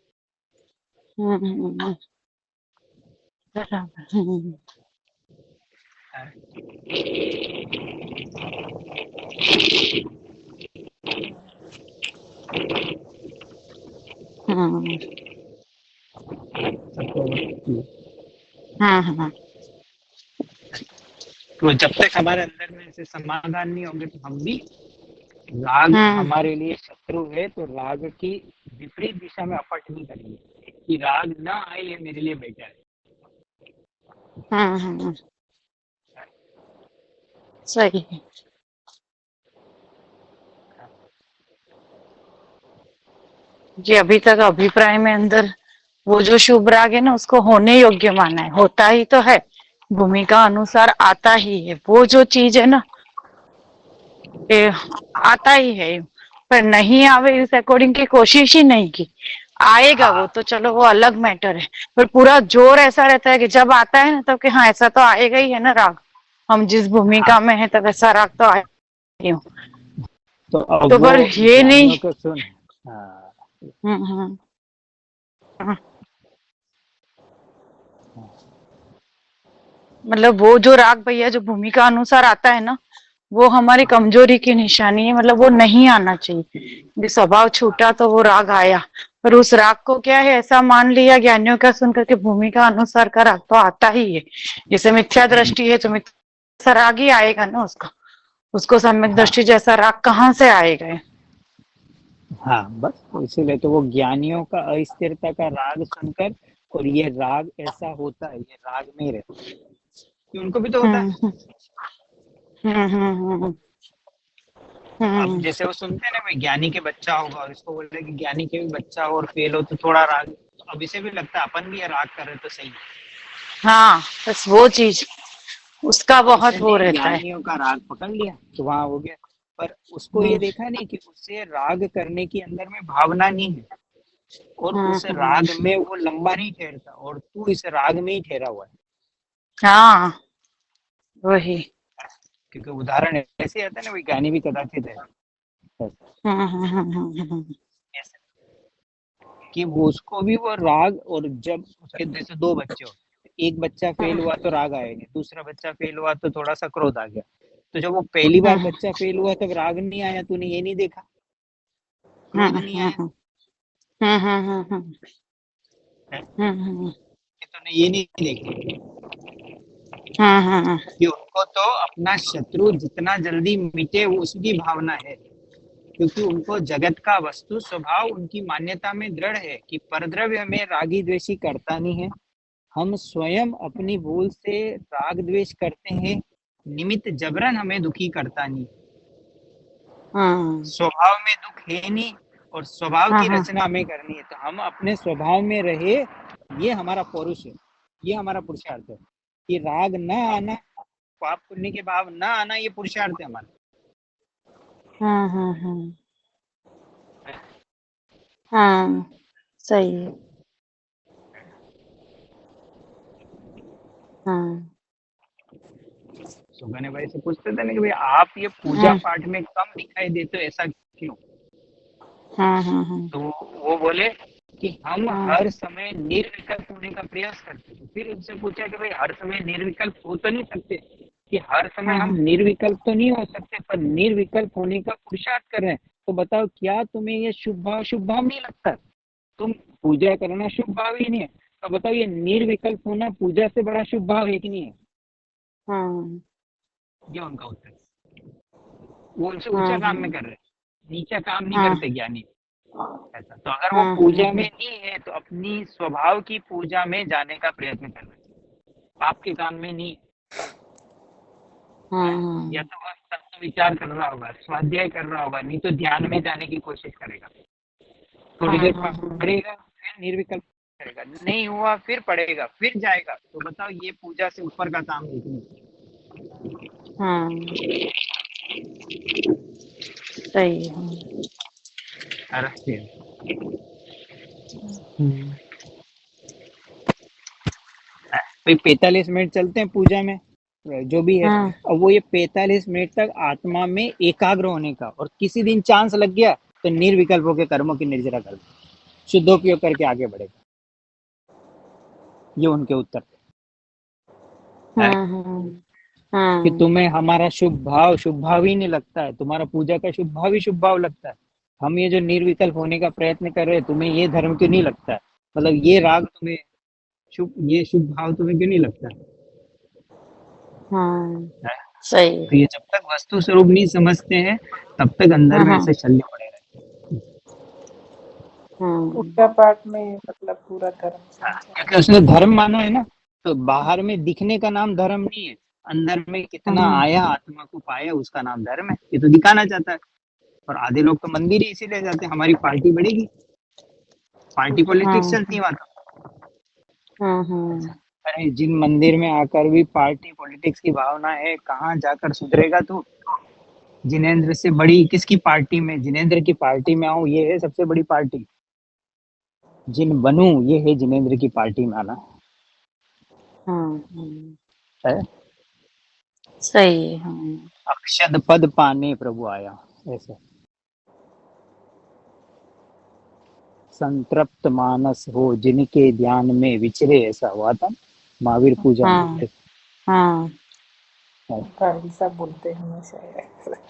बराबर। हम्म हम्म तो जब तक हमारे अंदर में से समाधान नहीं होंगे तो हम भी, राग हम्म हमारे लिए शत्रु है, तो राग की विपरीत दिशा में अपट नहीं करेंगे कि राग ना आए ये मेरे लिए बेटर है। हम्म सही है। जी अभी तक अभिप्राय में अंदर वो जो शुभ राग है ना उसको होने योग्य माना है, होता ही तो है, भूमिका अनुसार आता ही है, वो जो चीज है ना ये आता ही है, पर नहीं आवे इस अकॉर्डिंग की कोशिश ही नहीं की, आएगा वो तो चलो वो अलग मैटर है, पर पूरा जोर ऐसा रहता है कि जब आता है ना तब कि हाँ ऐसा तो आएगा ही है ना राग, हम जिस भूमिका में है तब ऐसा राग तो आएगा ही हो। तो अब तो वो पर ये नहीं। ज्ञानियों को सुन। हाँ, हम्म हम्म। मतलब वो जो राग भैया जो भूमिका अनुसार आता है ना वो हमारी कमजोरी की निशानी है, मतलब वो नहीं आना चाहिए, स्वभाव छूटा तो वो राग आया, पर उस राग को क्या है ऐसा मान लिया ज्ञानियों का सुनकर के भूमिका अनुसार का राग तो आता ही है, जैसे मिथ्या दृष्टि है तो मिथ्या राग ही आएगा ना, उसको सम्यक हाँ, दृष्टि जैसा राग कहाँ से आएगा। हाँ, बस तो इसीलिए तो वो ज्ञानियों का अस्थिरता का राग सुनकर, और ये राग ऐसा होता है, ये राग में रहता है, कि उनको भी तो होता है। हम्म हम्म हम्म हम्म अब जैसे वो सुनते हैं ना, भाई ज्ञानी के बच्चा होगा और इसको बोल रहे कि ज्ञानी के भी बच्चा हो और फेल हो तो थोड़ा राग, तो अब इसे भी लगता है अपन भी ये राग कर रहे तो सही है। हाँ बस वो चीज उसका तो बहुत वो इसने रहता है। ज्ञानियों का राग पकड़ लिया तो वहां हो गया, पर उसको ये हम्म देखा नहीं कि उससे राग करने के अंदर में भावना नहीं है, और उस हम्म। राग में वो लंबा नहीं ठहरता, और तू इस राग में ही ठहरा हुआ है। हाँ वही। क्योंकि उदाहरण ऐसे आता है ना, भाई ज्ञानी भी कदाचित है हम्म। ऐसे, कि वो उसको भी वो राग, और जब उसके जैसे दो बच्चे हो, एक बच्चा फेल हुआ तो राग आएगा, दूसरा बच्चा फेल हुआ तो थोड़ा सा क्रोध आ गया, तो जब वो पहली बार बच्चा फेल हुआ तब राग नहीं आया, तूने ये नहीं देखा, क्रोध नहीं आया है? कि तूने ये नहीं देखा कि उनको तो अपना शत्रु जितना जल्दी मिटे वो उसकी भावना है, क्योंकि उनको जगत का वस्तु स्वभाव उनकी मान्यता में दृढ़ है कि परद्रव्य में रागी द्वेषी करता नहीं है, हम स्वयं अपनी भूल से राग द्वेष करते हैं, निमित्त जबरन हमें दुखी करता नहीं, स्वभाव में दुख है नहीं, और स्वभाव की रचना हमें करनी है, तो हम अपने स्वभाव में रहे, ये हमारा पौरुष है, ये हमारा पुरुषार्थ है, कि राग न आना, पाप पुण्य के भाव न आना, ये पुरुषार्थ है हमारा। सही है। हाँ सुगने भाई से पूछते थे ना कि भाई आप ये पूजा पाठ में कम दिखाई देते हो, ऐसा क्यों? तो वो बोले कि हम हर समय निर्विकल्प होने का प्रयास करते हैं। फिर उनसे पूछा कि भाई हर समय निर्विकल्प हो तो नहीं सकते, कि हर समय हम निर्विकल्प तो नहीं हो सकते, पर निर्विकल्प होने का पुरुषार्थ कर रहे हैं, तो बताओ क्या तुम्हें ये शुभ भाव नहीं लगता? तुम पूजा करना शुभ भाव ही नहीं है, तो बताओ ये निर्विकल्प होना पूजा से बड़ा शुभ भाव है कि नहीं है? ये उनका उत्तर है। वो उनसे ऊंचा काम में कर रहे हैं, नीचा काम नहीं करते ज्ञानी ऐसा। तो अगर वो पूजा में नहीं है तो अपनी स्वभाव की पूजा में जाने का प्रयत्न कर रहे हैं, आपके काम में नहीं। या तो वह तत्व विचार कर रहा होगा, स्वाध्याय कर रहा होगा, नहीं तो ध्यान में जाने की कोशिश करेगा, थोड़ी देर पढ़ेगा, फिर निर्विकल्प करेगा, नहीं हुआ फिर पढ़ेगा, फिर जाएगा। तो बताओ ये पूजा से ऊपर का काम नहीं। सही है। भाई 45 मिनट चलते हैं पूजा में जो भी है। अब वो ये 45 मिनट तक आत्मा में एकाग्र होने का, और किसी दिन चांस लग गया तो निर्विकल्प होकर कर्मों की निर्जरा कर शुद्धोपयोग करके आगे बढ़ेगा। ये उनके उत्तर कि तुम्हें हमारा शुभ भाव ही नहीं लगता है, तुम्हारा पूजा का शुभ भाव लगता है। हम ये जो निर्विकल्प होने का प्रयत्न कर रहे हैं, तुम्हें ये धर्म क्यों नहीं लगता है, मतलब ये राग तुम्हें ये शुभ भाव तुम्हें क्यों नहीं लगता है? सही। तो ये जब तक वस्तु स्वरूप नहीं समझते हैं तब तक अंदर में ऐसे शल्य पड़े रहते हैं। पूजा पाठ में मतलब पूरा धर्म, क्योंकि उसने धर्म माना है ना, तो बाहर में दिखने का नाम धर्म नहीं है, अंदर में कितना आया आत्मा को पाया उसका नाम धर्म है। ये तो दिखाना चाहता है। और आधे लोग तो मंदिर ही इसीलिए जाते हैं, हमारी पार्टी बढ़ेगी, पार्टी पॉलिटिक्स चलती है वहां। अरे जिन मंदिर में आकर भी पार्टी पॉलिटिक्स की भावना है, कहाँ जाकर सुधरेगा तू? जिनेंद्र से बड़ी किसकी पार्टी में, जिनेंद्र की पार्टी में आऊं, ये है सबसे बड़ी पार्टी। जिन बनूं, ये है जिनेंद्र की पार्टी में आना। है? सही है। अक्षद पद पाने प्रभु आया, ऐसे। संतृप्त मानस हो जिनके ध्यान में विचरे, ऐसा हुआ था महावीर पूजा में। सब बोलते हैं हमेशा,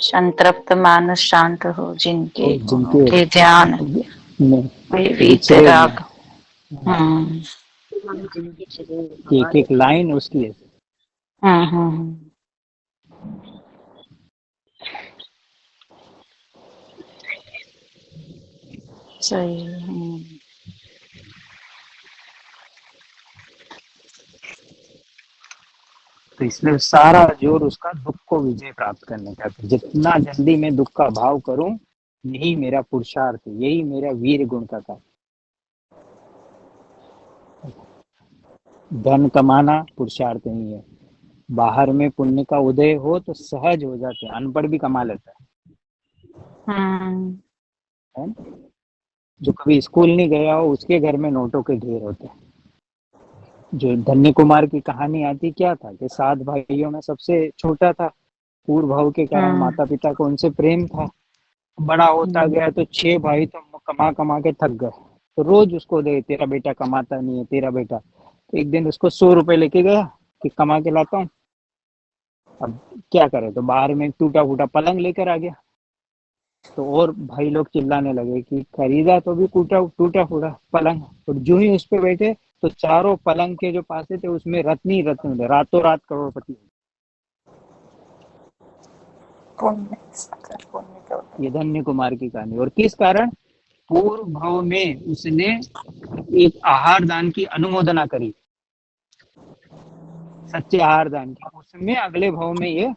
संतृप्त मानस शांत हो जिनके ध्यान में वीतराग। एक लाइन उसकी है। सही। तो इसलिए सारा जोर उसका दुख को विजय प्राप्त करने का। तो जितना जल्दी मैं दुख का भाव करूं, यही मेरा पुरुषार्थ, यही मेरा वीर गुण का काम। धन कमाना पुरुषार्थ नहीं है, बाहर में पुण्य का उदय हो तो सहज हो जाते हैं, अनपढ़ भी कमा लेता है। जो कभी स्कूल नहीं गया हो उसके घर में नोटों के ढेर होते हैं। जो धन्य कुमार की कहानी आती, क्या था कि 7 भाइयों में सबसे छोटा था, पूर्व भाव के कारण माता पिता को उनसे प्रेम था। बड़ा होता गया तो 6 भाई तो कमा के थक गए, तो रोज उसको दे, तेरा बेटा कमाता नहीं है, तेरा बेटा। तो एक दिन उसको 100 रुपए लेके गया कि कमा के लाता हूँ। अब क्या करे, तो बाहर में टूटा फूटा पलंग लेकर आ गया। तो और भाई लोग चिल्लाने लगे कि खरीदा तो भी टूटा फूटा पलंग। और जो ही उस पे बैठे तो चारों पलंग के जो पासे थे उसमें रत्न ही रत्न थे, रातों रात करोड़पति। ये धन्य कुमार की कहानी। और किस कारण? पूर्व भाव में उसने एक आहार दान की अनुमोदना करी, सच्चे आहार दान की, उसमें अगले भाव में ये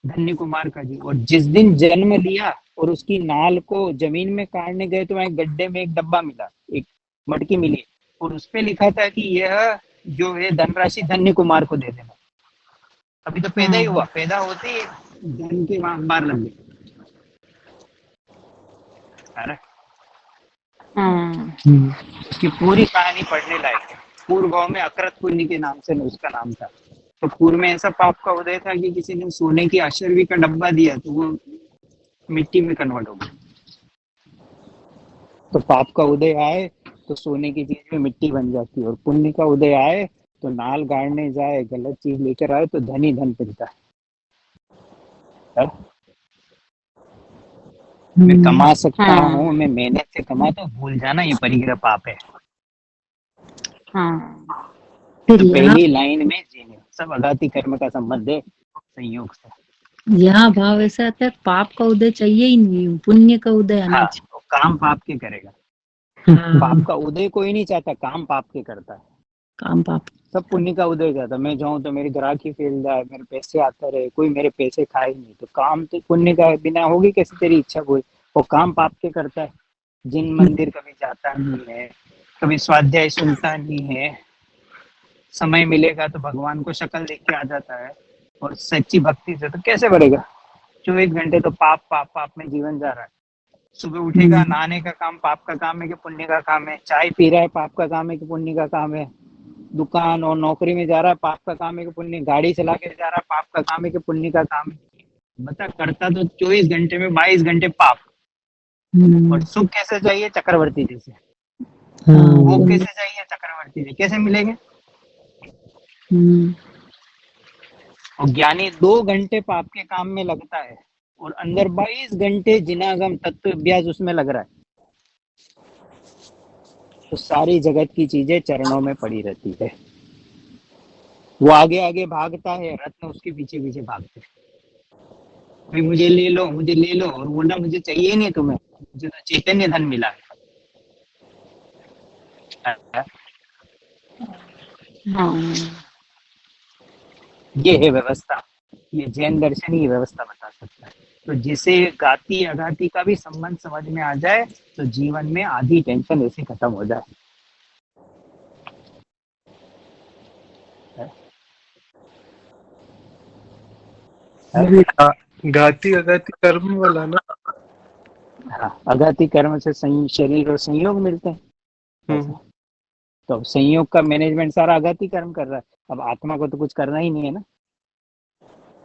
धन्य कुमार का जी। और जिस दिन जन्म लिया और उसकी नाल को जमीन में काटने गए तो वहां गड्ढे में एक डब्बा मिला, एक मटकी मिली, और उस पे लिखा था कि यह जो है धनराशि धन्य कुमार को दे देना। अभी तो पैदा ही हुआ, पैदा होते ही धन के बार लग गए। उसकी पूरी कहानी पढ़ने लायक है। पूर्व भाव में अकृत पुण्य के नाम से उसका नाम था। तो पूर्व में ऐसा पाप का उदय था कि किसी ने सोने की अशर्वी का डब्बा दिया तो वो मिट्टी में कन्वर्ट हो गया। तो पाप का उदय आए तो सोने की चीज में मिट्टी बन जाती है, और पुण्य का उदय आए तो नाल गाड़ने जाए, गलत चीज लेकर आए तो धन ही धन पिलता है। मैं कमा सकता हूँ, मैं मेहनत से कमा, तो भूल जाना ये परिग्रह पाप है। तो पहली लाइन में जीने, सब अघाती कर्म का संबंध है संयोग से। यहाँ भाव ऐसा आता है, पाप का उदय चाहिए ही नहीं, पुण्य का उदय आना हाँ, चाहिए। वो काम पाप के करेगा। हाँ, पाप का उदय कोई नहीं चाहता, काम पाप के करता है। काम पाप। सब पुण्य का उदय करता है। मैं जाऊं तो मेरी ग्राहकी फैल जाए, मेरे पैसे आते रहे, कोई मेरे पैसे खाए नहीं, तो काम तो पुण्य का बिना होगी कैसे तेरी इच्छा कोई। वो काम पाप के करता है। जिन मंदिर कभी जाता नहीं है, कभी स्वाध्याय सुनता नहीं है, समय मिलेगा तो भगवान को शक्ल देख के आ जाता है और सच्ची भक्ति से, तो कैसे बढ़ेगा। 24 घंटे तो पाप पाप पाप में जीवन जा रहा है। सुबह उठेगा, नहाने का काम पाप का काम है कि पुण्य का काम है। चाय पी रहा है, पाप का काम है कि पुण्य का काम है। दुकान और नौकरी में जा रहा है, पाप का काम है कि पुण्य। गाड़ी चला के जा रहा है, पाप का काम है कि पुण्य का काम है। बता, करता तो 24 घंटे में 22 घंटे पाप। और सुख कैसे चाहिए? चक्रवर्ती जैसे। वो कैसे चाहिए? चक्रवर्ती जैसे। कैसे मिलेंगे? और ज्ञानी 2 घंटे पाप के काम में लगता है और अंदर 22 घंटे जिनागम तत्व अभ्यास उसमें लग रहा है। तो सारी जगत की चीजें चरणों में पड़ी रहती है। वो आगे आगे भागता है, रत्न उसके पीछे पीछे भागते हैं। भाई मुझे ले लो, मुझे ले लो, और बोला मुझे चाहिए नहीं तुम्हें, मुझे तो चैतन्य धन मिला है। ये है व्यवस्था। ये जैन दर्शन ही व्यवस्था बता सकता है। तो जिसे गाती अघाती का भी संबंध समझ में आ जाए तो जीवन में आधी टेंशन ऐसे खत्म हो जाए। घाती अघाती कर्म वाला ना। हाँ, अघाती कर्म से शरीर और संयोग मिलते हैं। तो संयोग का मैनेजमेंट सारा अघाती कर्म कर रहा है। अब आत्मा को तो कुछ करना ही नहीं है ना।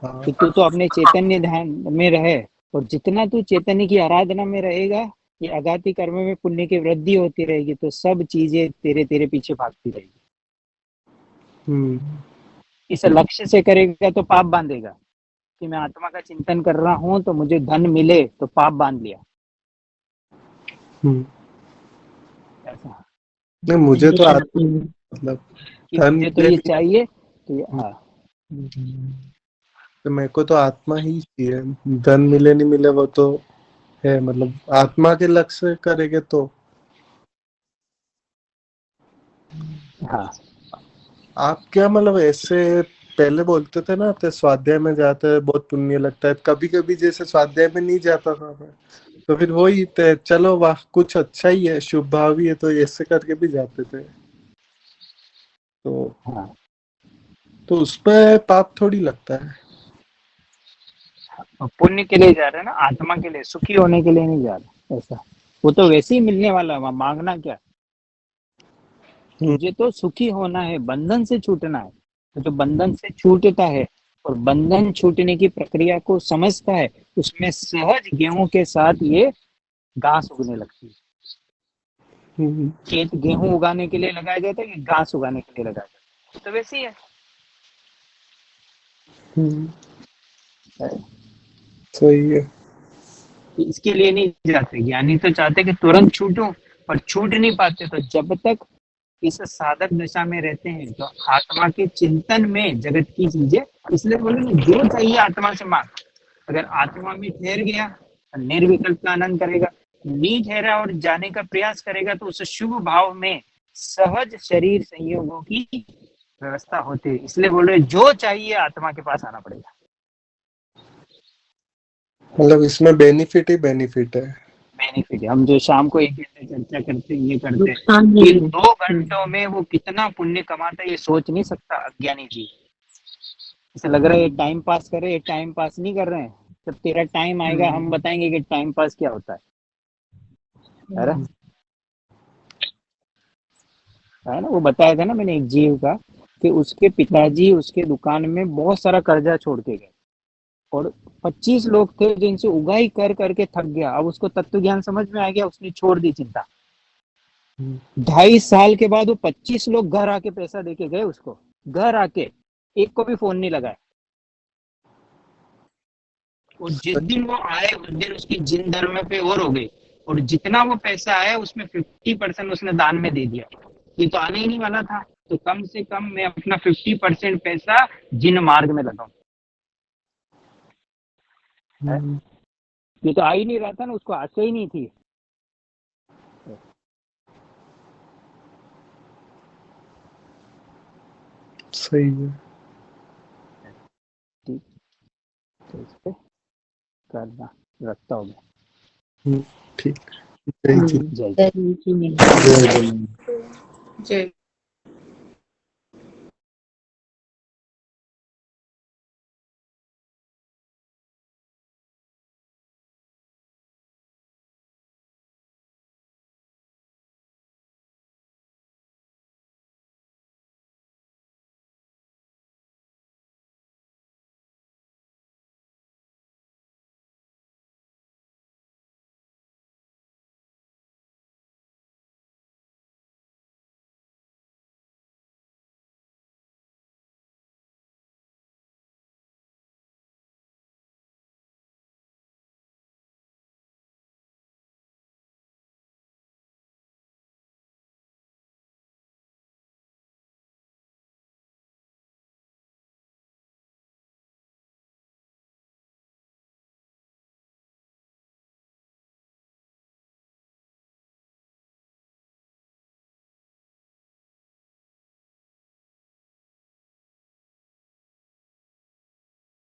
कि तू तो अपने चैतन्य ध्यान में रहे, और जितना तू चैतन्य की आराधना में रहेगा, ये अघाती कर्म में पुण्य की वृद्धि होती रहेगी, तो सब चीजें तेरे तेरे पीछे भागती रहेगी। इसे लक्ष्य से करेगा तो पाप बांधेगा कि मैं आत्मा का चिंतन कर रहा हूं तो मुझे धन मिले, तो पाप बांध लिया। ऐसा नहीं, मुझे तो मतलब मुझे तो ये चाहिए तो ये, हाँ, तो मेरे को तो आत्मा ही चाहिए। धन मिले नहीं मिले वो तो है, मतलब आत्मा के लक्ष्य करेंगे तो। हाँ। आप क्या मतलब ऐसे पहले बोलते थे ना, तो स्वाध्याय में जाते हैं बहुत पुण्य लगता है, कभी कभी जैसे स्वाध्याय में नहीं जाता था मैं, तो फिर वही थे, चलो वाह कुछ अच्छा ही है, शुभ भाव ही है, तो ऐसे करके भी जाते थे। तो हाँ, तो उसमें पाप थोड़ी लगता है। पुण्य के लिए जा रहे हैं ना, आत्मा के लिए, सुखी होने के लिए नहीं जा रहे। ऐसा वो तो वैसे ही मिलने वाला है, मांगना क्या। मुझे तो सुखी होना है, बंधन से छूटना है। तो जो बंधन से छूटता है और बंधन छूटने की प्रक्रिया को समझता है, उसमें सहज गेहूं के साथ ये घास उगने लगती है। खेत गेहूं उगाने के लिए लगाया जाता है कि घास उगाने के लिए लगाया जाता है? तो वैसे ही है। सही है। इसके लिए नहीं जाते ज्ञानी, तो चाहते कि तुरंत छूटूं, पर छूट नहीं पाते। तो जब तक इस साधक दशा में रहते हैं तो आत्मा के चिंतन में जगत की चीजें, इसलिए बोले ना, जो चाहिए आत्मा से मांग। अगर आत्मा में ठहर गया तो निर्विकल्प का आनंद करेगा। नहीं ठहरा और जाने का प्रयास करेगा तो उस शुभ भाव में सहज शरीर संयोगों की व्यवस्था होती है। इसलिए बोल रहे जो चाहिए आत्मा के पास आना पड़ेगा। मतलब इसमें बेनिफिट ही बेनिफिट है। बेनिफिट है। हम जो शाम को 1 घंटे चर्चा करते हैं, ये करते हैं, इन 2 घंटों में वो कितना पुण्य कमाता है ये सोच नहीं सकता अज्ञानी जी। ऐसा लग रहा है ये टाइम पास कर रहे हैं, टाइम पास नहीं कर रहे हैं। जब तेरा टाइम आएगा हम बताएंगे कि टाइम पास क्या होता है ना। वो बताया था ना मैंने एक जीव का, कि उसके पिताजी उसके दुकान में बहुत सारा कर्जा छोड़ के गए, और 25 लोग थे जिनसे उगाई कर करके थक गया। अब उसको तत्व ज्ञान समझ में आ गया, उसने छोड़ दी चिंता। 2.5 साल के बाद वो 25 लोग घर आके पैसा देके गए उसको, घर आके, एक को भी फोन नहीं लगाया। और जिस दिन वो आए उस दिन उसकी जिन धर्म पे और हो गई, और जितना वो पैसा आया उसमें 50% उसने दान में दे दिया। ये तो आने ही नहीं वाला था। तो कम से कम मैं अपना 50% पैसा जिन मार्ग में लगाऊं। ये तो आ ही नहीं रहा था ना, उसको आशा ही नहीं थी। सही है। ठीक, तो इस पे करना रखता हूँ मैं। ठीक। जय जी। जय जय जी। जय जय। जय